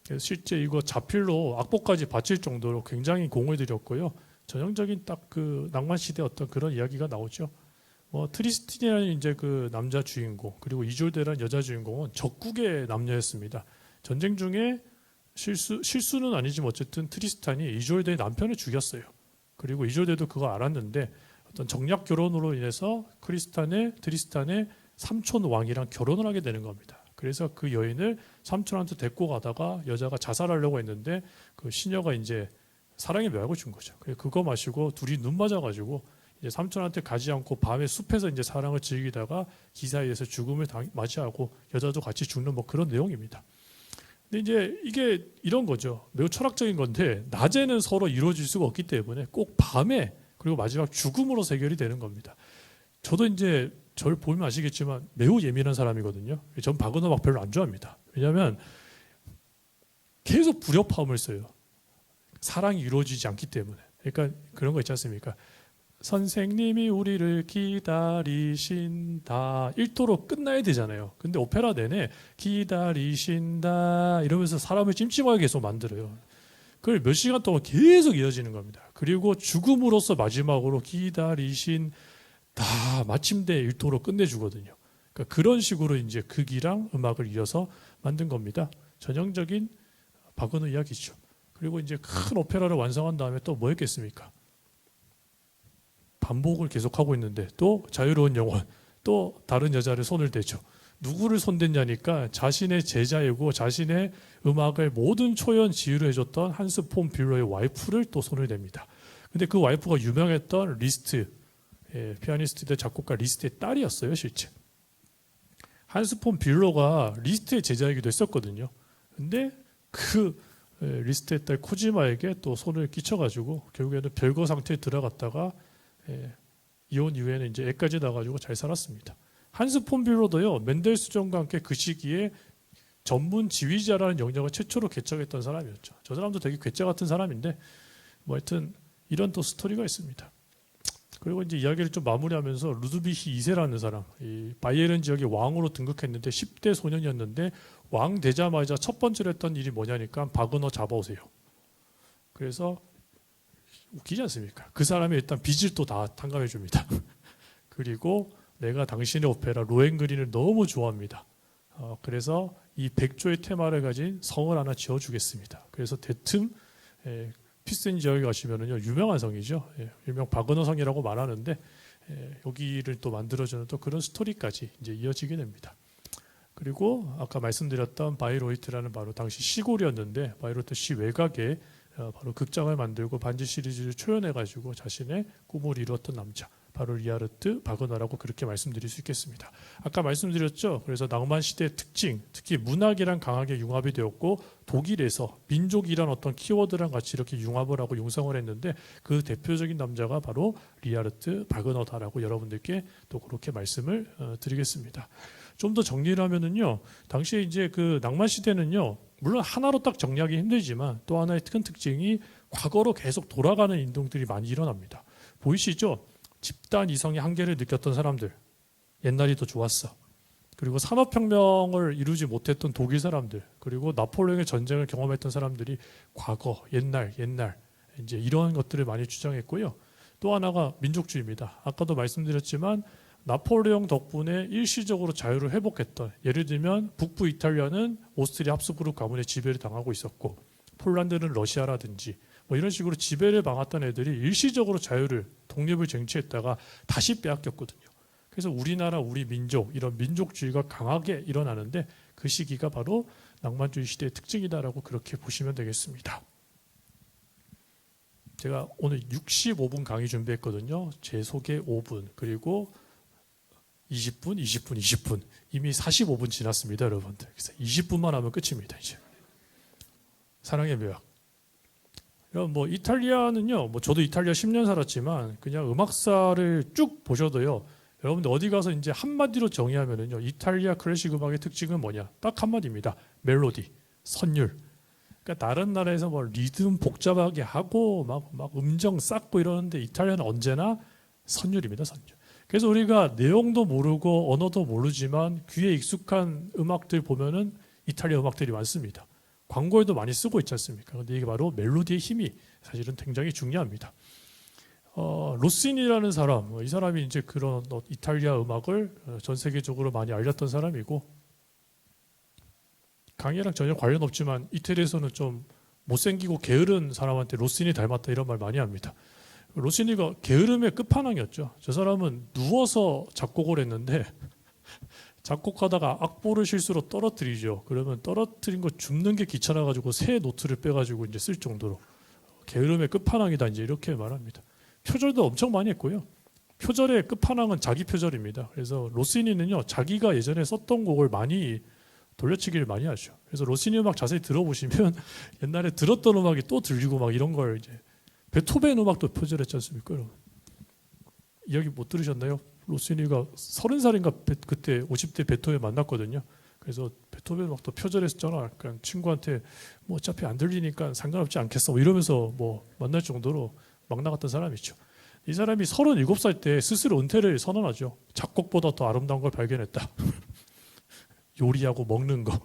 그래서 실제 이거 자필로 악보까지 바칠 정도로 굉장히 공을 들였고요. 전형적인 딱 그 낭만 시대 어떤 그런 이야기가 나오죠. 트리스틴이라는 이제 그 남자 주인공 그리고 이졸데라는 여자 주인공은 적국의 남녀였습니다. 전쟁 중에 실수는 아니지만 어쨌든 트리스탄이 이졸데의 남편을 죽였어요. 그리고 이졸데도 그거 알았는데 어떤 정략 결혼으로 인해서 트리스탄의 삼촌 왕이랑 결혼을 하게 되는 겁니다. 그래서 그 여인을 삼촌한테 데리고 가다가 여자가 자살하려고 했는데 그 시녀가 이제 사랑의 묘약을 준 거죠. 그거 마시고 둘이 눈 맞아가지고 이제 삼촌한테 가지 않고 밤에 숲에서 이제 사랑을 즐기다가 기사에서 죽음을 맞이하고 여자도 같이 죽는 뭐 그런 내용입니다. 근데 이제 이게 이런 거죠. 매우 철학적인 건데 낮에는 서로 이루어질 수가 없기 때문에 꼭 밤에 그리고 마지막 죽음으로 해결이 되는 겁니다. 저도 이제 저를 보면 아시겠지만 매우 예민한 사람이거든요. 전 바그너 막 별로 안 좋아합니다. 왜냐하면 계속 불협화음을 써요. 사랑이 이루어지지 않기 때문에. 그러니까 그런 거 있지 않습니까? 선생님이 우리를 기다리신다. 1도로 끝나야 되잖아요. 근데 오페라 내내 기다리신다 이러면서 사람을 찜찜하게 계속 만들어요. 그걸 몇 시간 동안 계속 이어지는 겁니다. 그리고 죽음으로써 마지막으로 기다리신 다 마침내 일도로 끝내주거든요. 그러니까 그런 식으로 이제 극이랑 음악을 이어서 만든 겁니다. 전형적인 바그너 이야기죠. 그리고 이제 큰 오페라를 완성한 다음에 또 뭐 했겠습니까? 반복을 계속하고 있는데 또 자유로운 영혼, 또 다른 여자를 손을 대죠. 누구를 손댔냐니까 자신의 제자이고 자신의 음악을 모든 초연 지휘를 해줬던 한스 폰 뷸러의 와이프를 또 손을 댑니다. 근데 그 와이프가 유명했던 리스트, 피아니스트대 작곡가 리스트의 딸이었어요, 실제. 한스 폰 뷸러가 리스트의 제자이기도 했었거든요. 근데 그 리스트의 딸 코지마에게 또 손을 끼쳐가지고 결국에는 별거 상태에 들어갔다가 이혼 이후에는 이제 애까지 낳아가지고 잘 살았습니다. 한스 폰 뷸러도요, 멘델스존과 함께 그 시기에 전문 지휘자라는 영역을 최초로 개척했던 사람이었죠. 저 사람도 되게 괴짜 같은 사람인데 뭐 하여튼 이런 또 스토리가 있습니다. 그리고 이제 이야기를 좀 마무리하면서 루드비히 2세라는 사람, 이 바이에른 지역의 왕으로 등극했는데 10대 소년이었는데 왕 되자마자 첫 번째로 했던 일이 뭐냐니까 바그너 잡아오세요. 그래서 웃기지 않습니까? 그 사람이 일단 빚을 또 다 탕감해 줍니다. 그리고 내가 당신의 오페라 로헨그린을 너무 좋아합니다. 그래서 이 백조의 테마를 가진 성을 하나 지어주겠습니다. 그래서 대틈 피센 지역에 가시면은요 유명한 성이죠. 일명 바그너 성이라고 말하는데 여기를 또 만들어주는 또 그런 스토리까지 이제 이어지게 됩니다. 그리고 아까 말씀드렸던 바이로이트라는 바로 당시 시골이었는데 바이로이트 시 외곽에 바로 극장을 만들고 반지 시리즈를 초연해가지고 자신의 꿈을 이루었던 남자. 바로 리하르트 바그너라고 그렇게 말씀드릴 수 있겠습니다. 아까 말씀드렸죠. 그래서 낭만 시대의 특징, 특히 문학이랑 강하게 융합이 되었고 독일에서 민족이란 어떤 키워드랑 같이 이렇게 융합을 하고 융성을 했는데 그 대표적인 남자가 바로 리하르트 바그너다라고 여러분들께 또 그렇게 말씀을 드리겠습니다. 좀 더 정리를 하면은요, 당시에 이제 그 낭만 시대는요, 물론 하나로 딱 정리하기 힘들지만 또 하나의 큰 특징이 과거로 계속 돌아가는 인동들이 많이 일어납니다. 보이시죠? 집단 이성의 한계를 느꼈던 사람들, 옛날이 더 좋았어. 그리고 산업혁명을 이루지 못했던 독일 사람들, 그리고 나폴레옹의 전쟁을 경험했던 사람들이 과거, 옛날 이제 이런 것들을 많이 주장했고요. 또 하나가 민족주의입니다. 아까도 말씀드렸지만 나폴레옹 덕분에 일시적으로 자유를 회복했던, 예를 들면 북부 이탈리아는 오스트리아 합스부르크 가문의 지배를 당하고 있었고 폴란드는 러시아라든지 뭐 이런 식으로 지배를 당했던 애들이 일시적으로 자유를, 독립을 쟁취했다가 다시 빼앗겼거든요. 그래서 우리나라, 우리 민족, 이런 민족주의가 강하게 일어나는데 그 시기가 바로 낭만주의 시대의 특징이다라고 그렇게 보시면 되겠습니다. 제가 오늘 65분 강의 준비했거든요. 제 소개 5분, 그리고 20분. 이미 45분 지났습니다, 여러분들. 그래서 20분만 하면 끝입니다, 이제. 사랑의 묘약. 여러분, 뭐 이탈리아는요, 뭐 저도 이탈리아 10년 살았지만 그냥 음악사를 쭉 보셔도요, 여러분들 어디 가서 이제 한마디로 정의하면은요, 이탈리아 클래식 음악의 특징은 뭐냐? 딱 한마디입니다. 멜로디, 선율. 그러니까 다른 나라에서 뭐 리듬 복잡하게 하고 막 음정 쌓고 이러는데 이탈리아는 언제나 선율입니다, 선율. 그래서 우리가 내용도 모르고 언어도 모르지만 귀에 익숙한 음악들 보면은 이탈리아 음악들이 많습니다. 광고에도 많이 쓰고 있지 않습니까? 근데 이게 바로 멜로디의 힘이 사실은 굉장히 중요합니다. 로시니라는 사람, 이 사람이 이제 그런 이탈리아 음악을 전 세계적으로 많이 알렸던 사람이고, 강의랑 전혀 관련 없지만 이태리에서는 좀 못생기고 게으른 사람한테 로시니 닮았다 이런 말 많이 합니다. 로시니가 게으름의 끝판왕이었죠. 저 사람은 누워서 작곡을 했는데 작곡하다가 악보를 실수로 떨어뜨리죠. 그러면 떨어뜨린 거 줍는 게 귀찮아가지고 새 노트를 빼가지고 이제 쓸 정도로 게으름의 끝판왕이다, 이제 이렇게 말합니다. 표절도 엄청 많이 했고요. 표절의 끝판왕은 자기 표절입니다. 그래서 로시니는요, 자기가 예전에 썼던 곡을 많이 돌려치기를 많이 하죠. 그래서 로시니 음악 자세히 들어보시면 옛날에 들었던 음악이 또 들리고 막 이런 걸 이제, 베토벤 음악도 표절했지 않습니까, 여러분? 이야기 못 들으셨나요? 로시니가 30살인가 그때 50대 베토벤 만났거든요. 그래서 베토벤 음악도 표절했잖아. 그냥 친구한테 뭐 어차피 안 들리니까 상관없지 않겠어, 뭐 이러면서 뭐 만날 정도로 막 나갔던 사람이죠. 이 사람이 37살 때 스스로 은퇴를 선언하죠. 작곡보다 더 아름다운 걸 발견했다. 요리하고 먹는 거.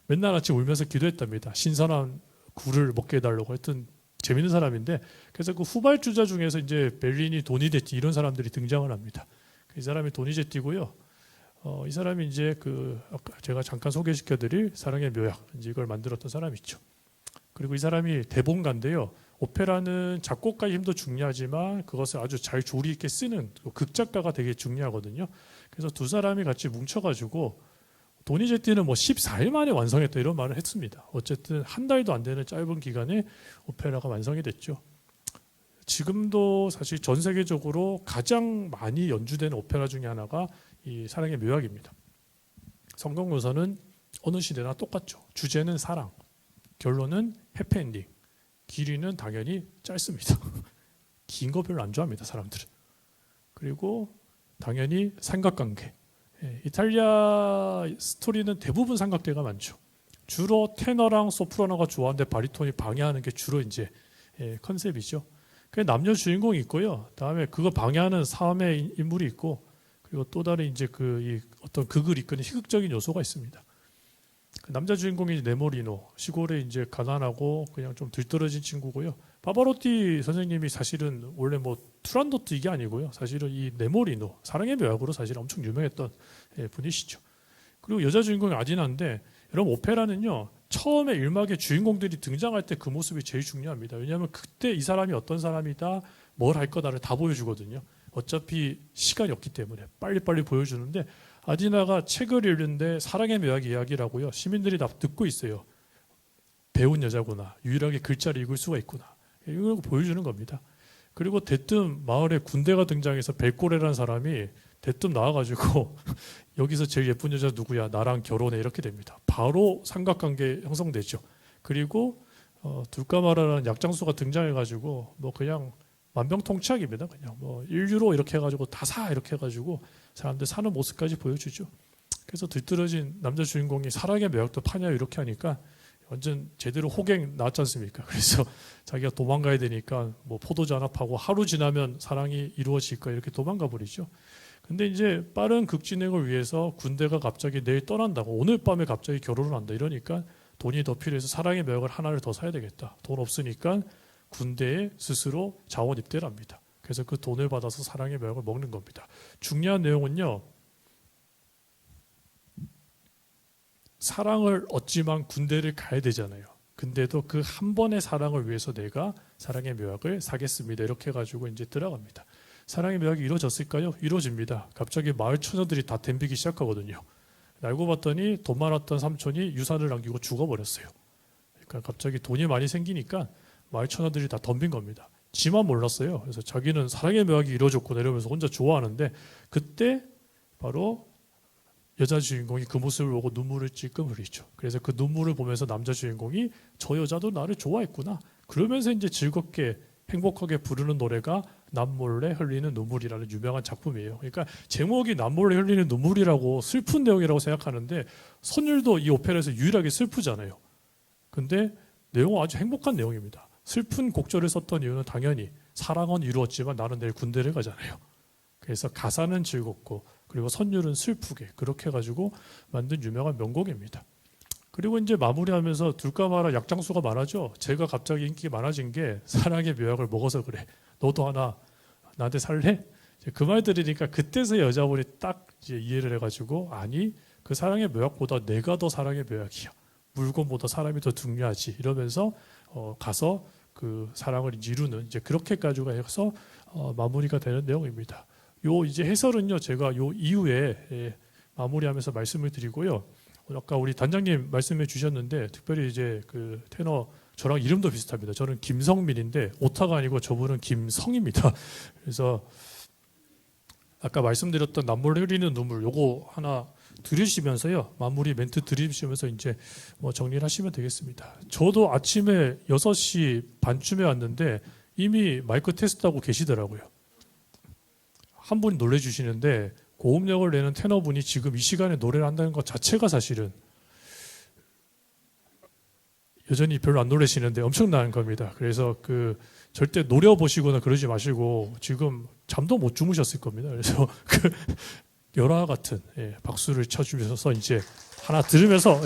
맨날 아침 울면서 기도했답니다. 신선한 굴을 먹게 해달라고. 하여튼 재밌는 사람인데 그래서 그 후발주자 중에서 이제 벨리니, 도니제티 이런 사람들이 등장을 합니다. 이 사람이 도니제티고요. 이 사람이 이제 그 아까 제가 잠깐 소개시켜드릴 사랑의 묘약 이제 이걸 만들었던 사람이죠. 그리고 이 사람이 대본가인데요. 오페라는 작곡가의 힘도 중요하지만 그것을 아주 잘 조리 있게 쓰는 극작가가 되게 중요하거든요. 그래서 두 사람이 같이 뭉쳐가지고 도니제티는 뭐 14일 만에 완성했다 이런 말을 했습니다. 어쨌든 한 달도 안 되는 짧은 기간에 오페라가 완성이 됐죠. 지금도 사실 전 세계적으로 가장 많이 연주되는 오페라 중에 하나가 이 사랑의 묘약입니다. 성경묘사는 어느 시대나 똑같죠. 주제는 사랑, 결론은 해피엔딩, 길이는 당연히 짧습니다. 긴 거 별로 안 좋아합니다, 사람들은. 그리고 당연히 삼각관계. 이탈리아 스토리는 대부분 삼각대가 많죠. 주로 테너랑 소프라노가 좋아하는데 바리톤이 방해하는 게 주로 이제 컨셉이죠. 그 남녀 주인공이 있고요. 다음에 그거 방해하는 사람의 인물이 있고, 그리고 또 다른 이제 이 어떤 극을 이끄는 희극적인 요소가 있습니다. 그 남자 주인공이 네모리노, 시골에 이제 가난하고 그냥 좀 들떨어진 친구고요. 파바로티 선생님이 사실은 원래 뭐 투란도트 이게 아니고요. 사실은 이 네모리노, 사랑의 묘약으로 사실 엄청 유명했던 분이시죠. 그리고 여자 주인공이 아디나인데, 여러분 오페라는요 처음에 1막의 주인공들이 등장할 때 그 모습이 제일 중요합니다. 왜냐하면 그때 이 사람이 어떤 사람이다, 뭘 할 거다를 다 보여주거든요. 어차피 시간이 없기 때문에 빨리빨리 보여주는데, 아디나가 책을 읽는데 사랑의 묘약 이야기라고요. 시민들이 다 듣고 있어요. 배운 여자구나. 유일하게 글자를 읽을 수가 있구나. 이걸 보여주는 겁니다. 그리고 대뜸 마을에 군대가 등장해서 벨꼬레라는 사람이 대뜸 나와가지고 여기서 제일 예쁜 여자 누구야? 나랑 결혼해. 이렇게 됩니다. 바로 삼각관계 형성되죠. 그리고 둘까마라라는 약장수가 등장해가지고 뭐 그냥 만병통치약입니다. 그냥 뭐 1유로 이렇게 해가지고 다 사 이렇게 해가지고 사람들 사는 모습까지 보여주죠. 그래서 들떨어진 남자 주인공이 사랑의 묘약도 파냐 이렇게 하니까 완전 제대로 호갱 나왔지 않습니까? 그래서 자기가 도망가야 되니까 뭐 포도주 하나 파고 하루 지나면 사랑이 이루어질까 이렇게 도망가 버리죠. 근데 이제 빠른 극진행을 위해서 군대가 갑자기 내일 떠난다고, 오늘 밤에 갑자기 결혼을 한다 이러니까 돈이 더 필요해서 사랑의 묘약을 하나를 더 사야 되겠다. 돈 없으니까 군대에 스스로 자원 입대를 합니다. 그래서 그 돈을 받아서 사랑의 묘약을 먹는 겁니다. 중요한 내용은요, 사랑을 얻지만 군대를 가야 되잖아요. 근데도 그 한 번의 사랑을 위해서 내가 사랑의 묘약을 사겠습니다. 이렇게 해가지고 이제 들어갑니다. 사랑의 묘약이 이루어졌을까요? 이루어집니다. 갑자기 마을 처녀들이 다 덤비기 시작하거든요. 알고 봤더니 돈 많았던 삼촌이 유산을 남기고 죽어버렸어요. 그러니까 갑자기 돈이 많이 생기니까 마을 처녀들이 다 덤빈 겁니다. 지만 몰랐어요. 그래서 자기는 사랑의 묘약이 이루어졌구나 이러면서 혼자 좋아하는데, 그때 바로 여자 주인공이 그 모습을 보고 눈물을 찔끔 흘리죠. 그래서 그 눈물을 보면서 남자 주인공이 저 여자도 나를 좋아했구나. 그러면서 이제 즐겁게 행복하게 부르는 노래가 남몰래 흘리는 눈물이라는 유명한 작품이에요. 그러니까 제목이 남몰래 흘리는 눈물이라고 슬픈 내용이라고 생각하는데, 선율도 이 오페라에서 유일하게 슬프잖아요. 근데 내용은 아주 행복한 내용입니다. 슬픈 곡절을 썼던 이유는 당연히 사랑은 이루었지만 나는 내일 군대를 가잖아요. 그래서 가사는 즐겁고 그리고 선율은 슬프게, 그렇게 해가지고 만든 유명한 명곡입니다. 그리고 이제 마무리하면서 둘까마라 약장수가 말하죠. 제가 갑자기 인기가 많아진 게 사랑의 묘약을 먹어서 그래. 너도 하나 나한테 살래? 그 말 들으니까 그때서 여자분이 딱 이제 이해를 해가지고, 아니 그 사랑의 묘약보다 내가 더 사랑의 묘약이야. 물건보다 사람이 더 중요하지. 이러면서 가서 그 사랑을 이루는, 이제 그렇게까지 해서 마무리가 되는 내용입니다. 요 이제 해설은요 제가 요 이후에 마무리하면서 말씀을 드리고요. 아까 우리 단장님 말씀해 주셨는데, 특별히 이제 그 테너 저랑 이름도 비슷합니다. 저는 김성민인데 오타가 아니고 저분은 김성입니다. 그래서 아까 말씀드렸던 남몰래 흐리는 눈물 요거 하나 들으시면서요, 마무리 멘트 들으시면서 이제 뭐 정리를 하시면 되겠습니다. 저도 아침에 6시 반쯤에 왔는데 이미 마이크 테스트하고 계시더라고요. 한 분이 놀래주시는데, 고음역을 내는 테너분이 지금 이 시간에 노래를 한다는 것 자체가 사실은, 여전히 별로 안 놀라시는데 엄청난 겁니다. 그래서 그 절대 노려보시거나 그러지 마시고 지금 잠도 못 주무셨을 겁니다. 그래서 그 열화 같은 박수를 쳐주셔서 이제 하나 들으면서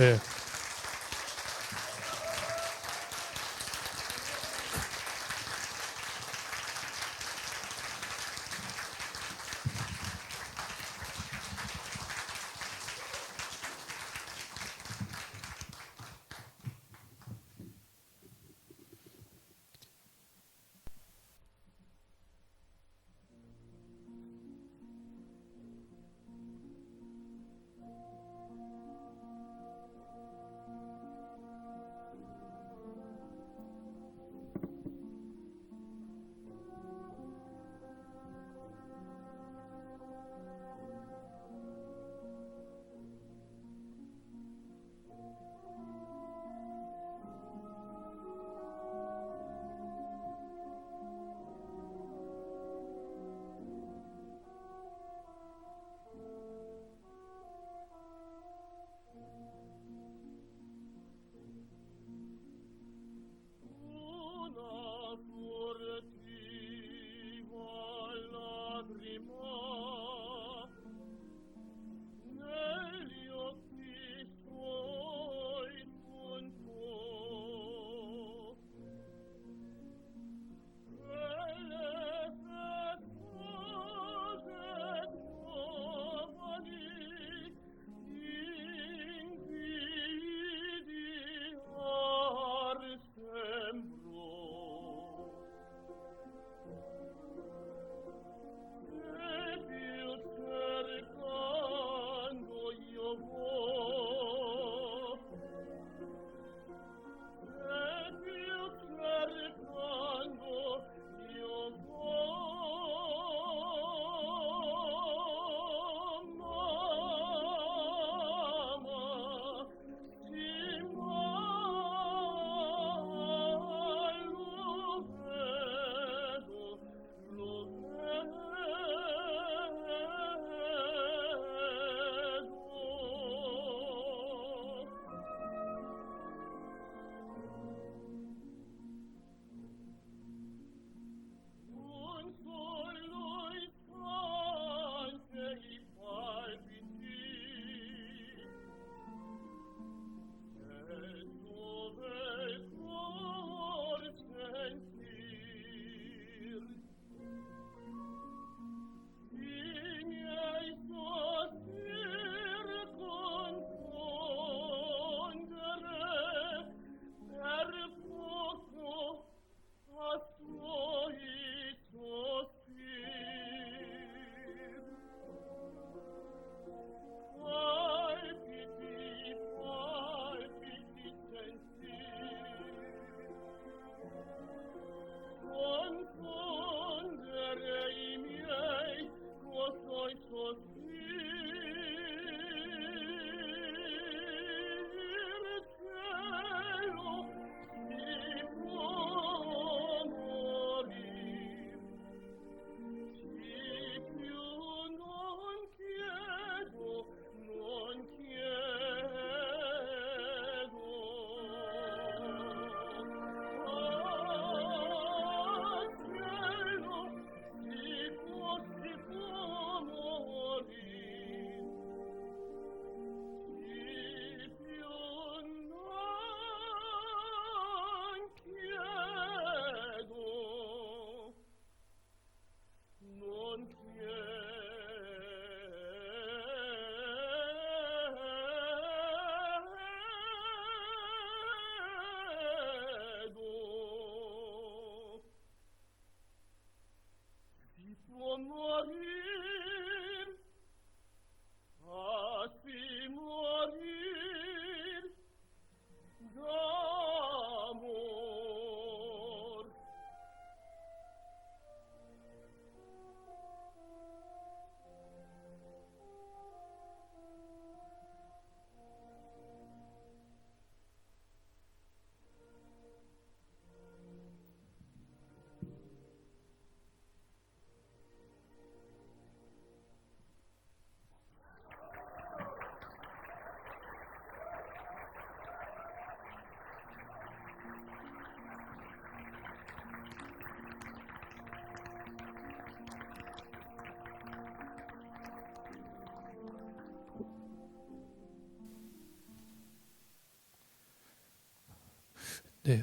네,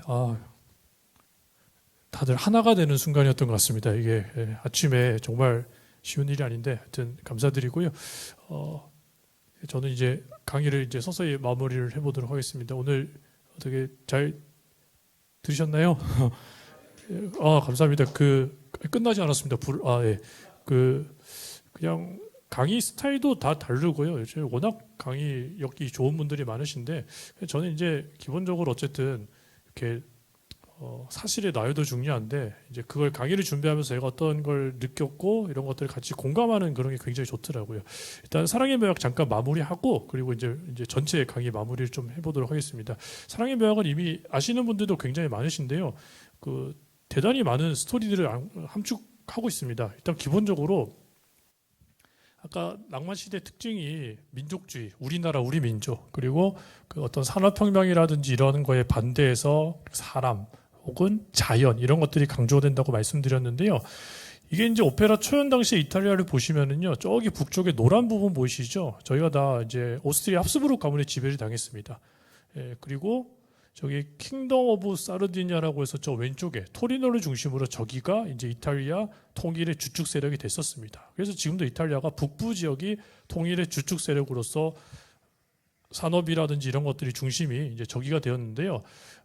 다들 하나가 되는 순간이었던 것 같습니다. 이게 아침에 정말 쉬운 일이 아닌데 하여튼 감사드리고요. 저는 이제 강의를 이제 서서히 마무리를 해보도록 하겠습니다. 오늘 어떻게 잘 들으셨나요? 감사합니다. 끝나지 않았습니다. 예. 그냥 강의 스타일도 다 다르고요. 요즘 워낙 강의 엮기 좋은 분들이 많으신데 저는 이제 기본적으로 어쨌든 이렇게 사실의 나열도 중요한데 이제 그걸 강의를 준비하면서 제가 어떤 걸 느꼈고 이런 것들을 같이 공감하는 그런 게 굉장히 좋더라고요. 일단 사랑의 묘약 잠깐 마무리하고 그리고 이제 전체 강의 마무리를 좀 해보도록 하겠습니다. 사랑의 묘약은 이미 아시는 분들도 굉장히 많으신데요. 대단히 많은 스토리들을 함축하고 있습니다. 일단 기본적으로 아까 낭만 시대 특징이 민족주의, 우리나라 우리 민족 그리고 어떤 산업혁명이라든지 이런 거에 반대해서 사람 혹은 자연 이런 것들이 강조된다고 말씀드렸는데요. 이게 이제 오페라 초연 당시 이탈리아를 보시면은요, 저기 북쪽에 노란 부분 보이시죠? 저희가 다 이제 오스트리아 합스부르크 가문에 지배를 당했습니다. 그리고 저기 킹덤 오브 사르디냐라고 해서 저 왼쪽에 토리노를 중심으로 저기가 이제 이탈리아 통일의 주축 세력이 됐었습니다. 그래서 지금도 이탈리아가 북부 지역이 통일의 주축 세력으로서 산업이라든지 이런 것들이 중심이 이제 저기가 되었는데요.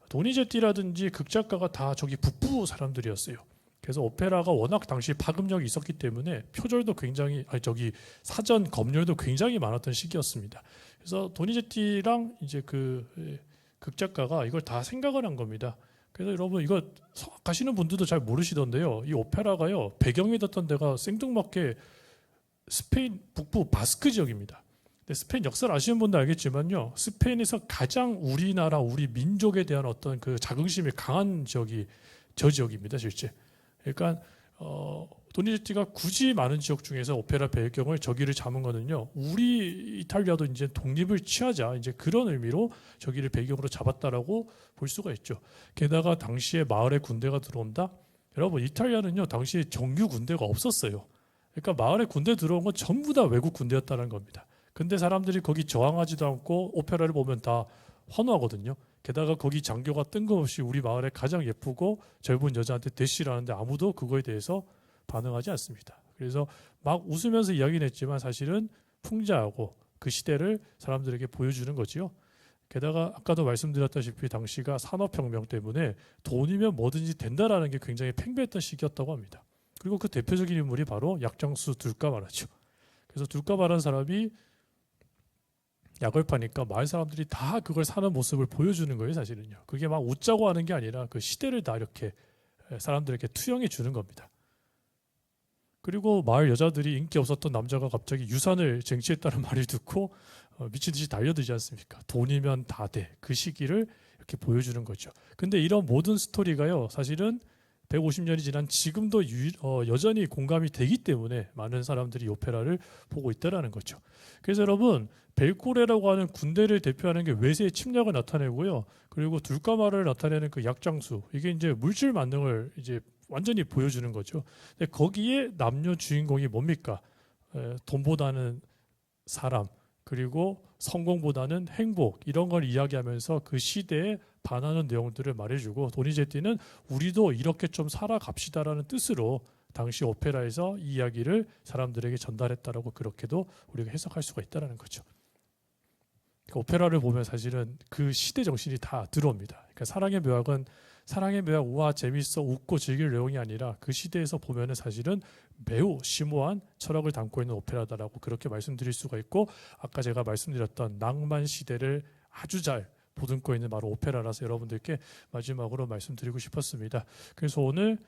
도니제티라든지 극작가가 다 저기 북부 사람들이었어요. 그래서 오페라가 워낙 당시 파급력이 있었기 때문에 표절도 굉장히 사전 검열도 굉장히 많았던 시기였습니다. 그래서 도니제티랑 이제 극작가가 이걸 다 생각을 한 겁니다. 그래서 여러분 이거 가시는 분들도 잘 모르시던데요. 이 오페라가요 배경이 됐던 데가 생뚱맞게 스페인 북부 바스크 지역입니다. 스페인 역사를 아시는 분도 알겠지만요. 스페인에서 가장 우리나라 우리 민족에 대한 어떤 자긍심이 강한 지역이 저 지역입니다. 실제. 그러니까 도니제티가 굳이 많은 지역 중에서 오페라 배경을 저기를 잡은 거는요. 우리 이탈리아도 이제 독립을 취하자 이제 그런 의미로 저기를 배경으로 잡았다라고 볼 수가 있죠. 게다가 당시에 마을에 군대가 들어온다. 여러분 이탈리아는요 당시에 정규 군대가 없었어요. 그러니까 마을에 군대 들어온 건 전부 다 외국 군대였다는 겁니다. 근데 사람들이 거기 저항하지도 않고 오페라를 보면 다 환호하거든요. 게다가 거기 장교가 뜬금없이 우리 마을에 가장 예쁘고 젊은 여자한테 대시를 하는데 아무도 그거에 대해서 반응하지 않습니다. 그래서 막 웃으면서 이야기는 했지만 사실은 풍자하고 그 시대를 사람들에게 보여주는 거지요. 게다가 아까도 말씀드렸다시피 당시가 산업혁명 때문에 돈이면 뭐든지 된다라는 게 굉장히 팽배했던 시기였다고 합니다. 그리고 그 대표적인 인물이 바로 약장수 둘까바라죠. 그래서 둘까바라는 사람이 약을 파니까 마을 사람들이 다 그걸 사는 모습을 보여주는 거예요, 사실은요. 그게 막 웃자고 하는 게 아니라 그 시대를 다 이렇게 사람들에게 투영해 주는 겁니다. 그리고 마을 여자들이 인기 없었던 남자가 갑자기 유산을 쟁취했다는 말을 듣고 미친 듯이 달려들지 않습니까? 돈이면 다 돼. 그 시기를 이렇게 보여주는 거죠. 근데 이런 모든 스토리가요, 사실은 150년이 지난 지금도 여전히 공감이 되기 때문에 많은 사람들이 이 오페라를 보고 있다라는 거죠. 그래서 여러분 벨코레라고 하는 군대를 대표하는 게 외세의 침략을 나타내고요. 그리고 둘까마를 나타내는 그 약장수 이게 이제 물질 만능을 이제 완전히 보여주는 거죠. 근데 거기에 남녀 주인공이 뭡니까? 돈보다는 사람 그리고 성공보다는 행복 이런 걸 이야기하면서 그 시대에 반하는 내용들을 말해주고 도니제티는 우리도 이렇게 좀 살아갑시다라는 뜻으로 당시 오페라에서 이 이야기를 사람들에게 전달했다라고 그렇게도 우리가 해석할 수가 있다는 거죠. 그러니까 오페라를 보면 사실은 그 시대 정신이 다 들어옵니다. 그러니까 사랑의 묘약은 사랑의 묘약 우와 재밌어 웃고 즐길 내용이 아니라 그 시대에서 보면은 사실은 매우 심오한 철학을 담고 있는 오페라다라고 그렇게 말씀드릴 수가 있고 아까 제가 말씀드렸던 낭만 시대를 아주 잘 보듬고 있는 바로 오페라라서 여러분들께 마지막으로 말씀드리고 싶었습니다. 그래서 오늘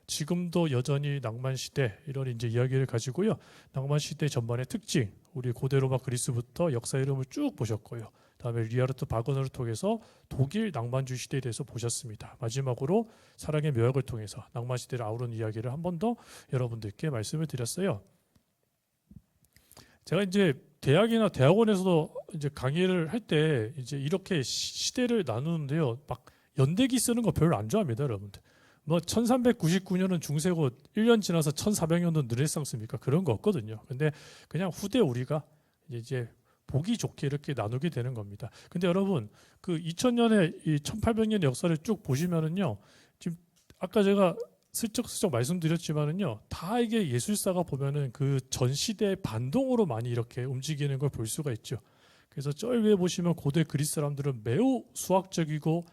지금도 여전히 낭만 시대 이런 이제 이야기를 가지고요. 낭만 시대 전반의 특징, 우리 고대 로마 그리스부터 역사 흐름을 쭉 보셨고요. 다음에 리하르트 바그너를 통해서 독일 낭만주의 시대에 대해서 보셨습니다. 마지막으로 사랑의 묘약을 통해서 낭만 시대를 아우르는 이야기를 한 번 더 여러분들께 말씀을 드렸어요. 제가 이제 대학이나 대학원에서도 이제 강의를 할 때 이제 이렇게 시대를 나누는데요. 막 연대기 쓰는 거 별로 안 좋아합니다, 여러분들. 뭐 1399년은 중세고 1년 지나서 1400년도 르네상스입니까? 그런 거 없거든요. 근데 그냥 후대 우리가 이제 보기 좋게 이렇게 나누게 되는 겁니다. 근데 여러분 그 2000년에 이 1800년의 역사를 쭉 보시면은요. 지금 아까 제가 슬쩍슬쩍 말씀드렸지만은요. 다 이게 예술사가 보면은 그 전 시대의 반동으로 많이 이렇게 움직이는 걸 볼 수가 있죠. 그래서 저 위에 보시면 고대 그리스 사람들은 매우 수학적이고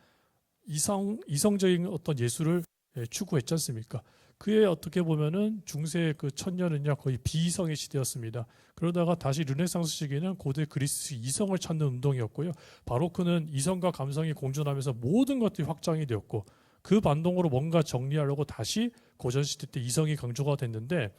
이성적인 어떤 예술을 추구했지 않습니까? 그에 어떻게 보면은 중세 그 천년은요 거의 비이성의 시대였습니다. 그러다가 다시 르네상스 시기는 고대 그리스 이성을 찾는 운동이었고요. 바로크는 이성과 감성이 공존하면서 모든 것들이 확장이 되었고 그 반동으로 뭔가 정리하려고 다시 고전 시대 때 이성이 강조가 됐는데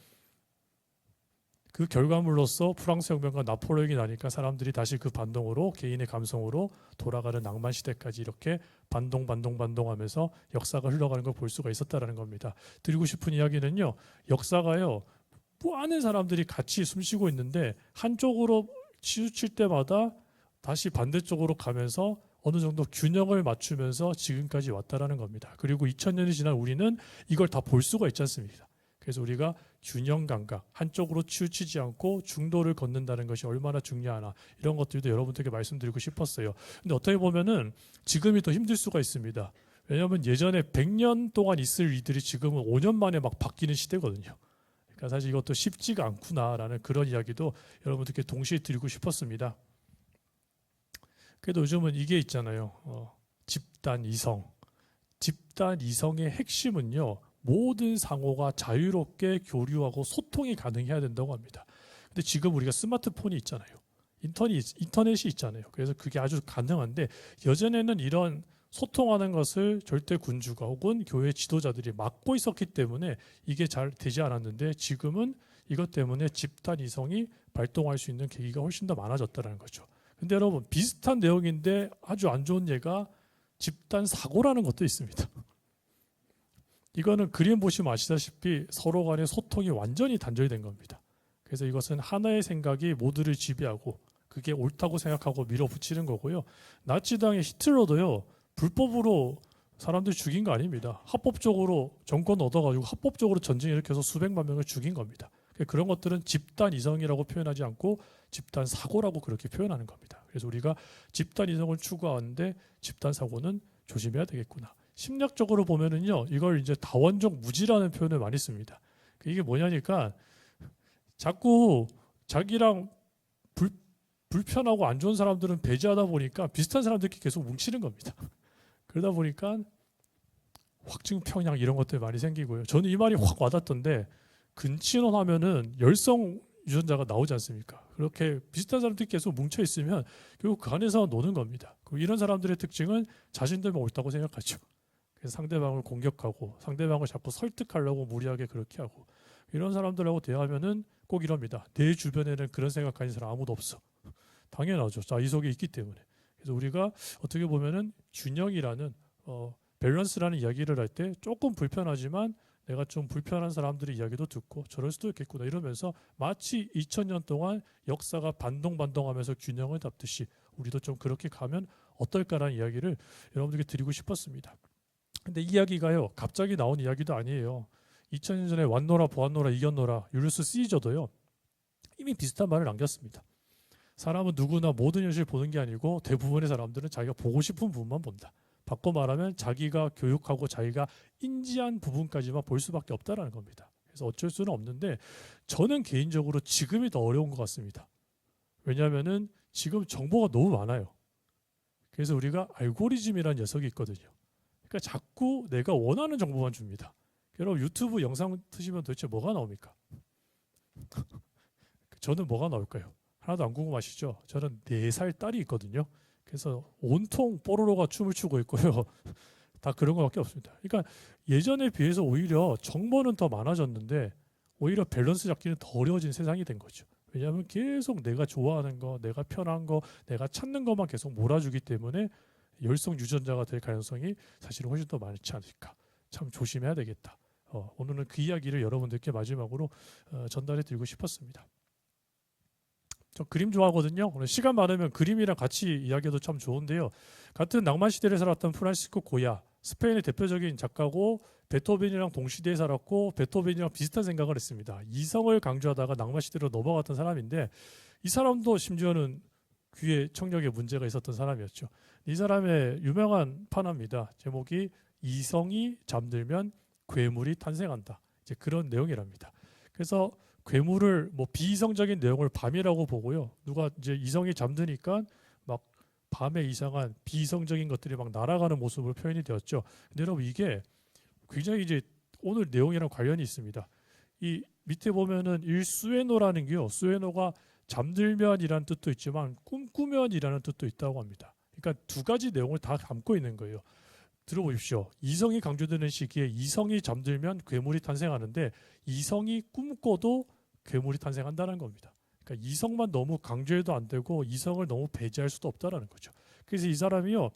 그 결과물로서 프랑스 혁명과 나폴레옹이 나니까 사람들이 다시 그 반동으로 개인의 감성으로 돌아가는 낭만 시대까지 이렇게 반동하면서 역사가 흘러가는 걸 볼 수가 있었다라는 겁니다. 드리고 싶은 이야기는요. 역사가요. 많은 사람들이 같이 숨쉬고 있는데 한쪽으로 치우칠 때마다 다시 반대쪽으로 가면서 어느 정도 균형을 맞추면서 지금까지 왔다라는 겁니다. 그리고 2000년이 지난 우리는 이걸 다 볼 수가 있지 않습니까? 그래서 우리가 균형 감각, 한쪽으로 치우치지 않고 중도를 걷는다는 것이 얼마나 중요하나 이런 것들도 여러분들께 말씀드리고 싶었어요. 근데 어떻게 보면은 지금이 더 힘들 수가 있습니다. 왜냐하면 예전에 100년 동안 있을 일들이 지금은 5년 만에 막 바뀌는 시대거든요. 그러니까 사실 이것도 쉽지가 않구나라는 그런 이야기도 여러분들께 동시에 드리고 싶었습니다. 그래도 요즘은 이게 있잖아요. 집단 이성. 집단 이성의 핵심은요. 모든 상호가 자유롭게 교류하고 소통이 가능해야 된다고 합니다. 근데 지금 우리가 스마트폰이 있잖아요. 인터넷이 있잖아요. 그래서 그게 아주 가능한데 예전에는 이런 소통하는 것을 절대 군주가 혹은 교회 지도자들이 막고 있었기 때문에 이게 잘 되지 않았는데 지금은 이것 때문에 집단 이성이 발동할 수 있는 계기가 훨씬 더 많아졌다는 거죠. 근데 여러분 비슷한 내용인데 아주 안 좋은 예가 집단 사고라는 것도 있습니다. 이거는 그림 보시면 아시다시피 서로 간의 소통이 완전히 단절된 겁니다. 그래서 이것은 하나의 생각이 모두를 지배하고 그게 옳다고 생각하고 밀어붙이는 거고요. 나치당의 히틀러도요. 불법으로 사람들 죽인 거 아닙니다. 합법적으로 정권 얻어가지고 합법적으로 전쟁 일으켜서 수백만 명을 죽인 겁니다. 그런 것들은 집단 이성이라고 표현하지 않고 집단 사고라고 그렇게 표현하는 겁니다. 그래서 우리가 집단 이성을 추구하는데 집단 사고는 조심해야 되겠구나. 심리학적으로 보면은요, 이걸 이제 다원적 무지라는 표현을 많이 씁니다. 이게 뭐냐니까 자꾸 자기랑 불편하고 안 좋은 사람들은 배제하다 보니까 비슷한 사람들끼리 계속 뭉치는 겁니다. 그러다 보니까 확증평양 이런 것들이 많이 생기고요. 저는 이 말이 확 와닿던데 근친혼 하면은 열성 유전자가 나오지 않습니까? 그렇게 비슷한 사람들이 계속 뭉쳐 있으면 결국 그 안에서 노는 겁니다. 이런 사람들의 특징은 자신들만 옳다고 생각하죠. 그래서 상대방을 공격하고 상대방을 자꾸 설득하려고 무리하게 그렇게 하고 이런 사람들하고 대화하면은 꼭 이럽니다. 내 주변에는 그런 생각하는 사람 아무도 없어. 당연하죠. 자, 이 속에 있기 때문에. 그래서 우리가 어떻게 보면은 균형이라는 밸런스라는 이야기를 할 때 조금 불편하지만 내가 좀 불편한 사람들의 이야기도 듣고 저럴 수도 있겠구나 이러면서 마치 2000년 동안 역사가 반동하면서 균형을 잡듯이 우리도 좀 그렇게 가면 어떨까라는 이야기를 여러분들께 드리고 싶었습니다. 근데 이 이야기가요. 갑자기 나온 이야기도 아니에요. 2000년 전에 왔노라 보았노라 이겼노라 율리우스 시저도요. 이미 비슷한 말을 남겼습니다. 사람은 누구나 모든 현실을 보는 게 아니고 대부분의 사람들은 자기가 보고 싶은 부분만 본다. 바꿔 말하면 자기가 교육하고 자기가 인지한 부분까지만 볼 수밖에 없다라는 겁니다. 그래서 어쩔 수는 없는데 저는 개인적으로 지금이 더 어려운 것 같습니다. 왜냐하면은 지금 정보가 너무 많아요. 그래서 우리가 알고리즘이라는 녀석이 있거든요. 그러니까 자꾸 내가 원하는 정보만 줍니다. 여러분 유튜브 영상 트시면 도대체 뭐가 나옵니까? 저는 뭐가 나올까요? 하나도 안 궁금하시죠? 저는 4살 딸이 있거든요. 그래서 온통 뽀로로가 춤을 추고 있고요. 다 그런 것밖에 없습니다. 그러니까 예전에 비해서 오히려 정보는 더 많아졌는데 오히려 밸런스 잡기는 더 어려워진 세상이 된 거죠. 왜냐하면 계속 내가 좋아하는 거, 내가 편한 거, 내가 찾는 것만 계속 몰아주기 때문에 열성 유전자가 될 가능성이 사실은 훨씬 더 많지 않을까. 참 조심해야 되겠다. 오늘은 그 이야기를 여러분들께 마지막으로 전달해 드리고 싶었습니다. 저 그림 좋아하거든요. 오늘 시간 많으면 그림이랑 같이 이야기해도 참 좋은데요. 같은 낭만 시대를 살았던 프란시스코 고야, 스페인의 대표적인 작가고 베토벤이랑 동시대에 살았고 베토벤이랑 비슷한 생각을 했습니다. 이성을 강조하다가 낭만 시대로 넘어갔던 사람인데 이 사람도 심지어는 귀에 청력에 문제가 있었던 사람이었죠. 이 사람의 유명한 판화입니다. 제목이 이성이 잠들면 괴물이 탄생한다. 이제 그런 내용이랍니다. 그래서 괴물을 뭐 비이성적인 내용을 밤이라고 보고요. 누가 이제 이성이 잠드니까 막 밤에 이상한 비이성적인 것들이 막 날아가는 모습으로 표현이 되었죠. 근데 여러분 이게 굉장히 이제 오늘 내용이랑 관련이 있습니다. 이 밑에 보면은 일수에노라는 게요. 수에노가 잠들면이라는 뜻도 있지만 꿈꾸면이라는 뜻도 있다고 합니다. 그러니까 두 가지 내용을 다 담고 있는 거예요. 들어보십시오. 이성이 강조되는 시기에 이성이 잠들면 괴물이 탄생하는데 이성이 꿈꿔도 괴물이 탄생한다는 겁니다. 그러니까 이성만 너무 강조해도 안 되고 이성을 너무 배제할 수도 없다라는 거죠. 그래서 이 사람이요.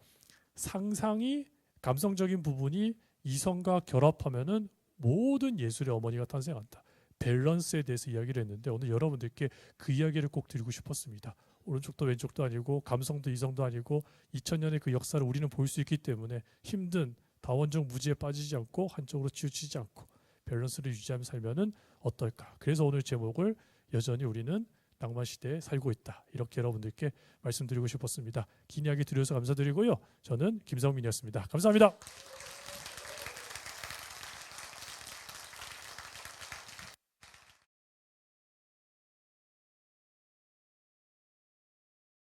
상상이 감성적인 부분이 이성과 결합하면은 모든 예술의 어머니가 탄생한다. 밸런스에 대해서 이야기를 했는데 오늘 여러분들께 그 이야기를 꼭 드리고 싶었습니다. 오른쪽도 왼쪽도 아니고 감성도 이성도 아니고 2000년의 그 역사를 우리는 볼 수 있기 때문에 힘든 다원적 무지에 빠지지 않고 한쪽으로 치우치지 않고 밸런스를 유지하며 살면은 어떨까. 그래서 오늘 제목을 여전히 우리는 낭만 시대에 살고 있다. 이렇게 여러분들께 말씀드리고 싶었습니다. 긴 이야기 드려서 감사드리고요. 저는 김성민이었습니다. 감사합니다.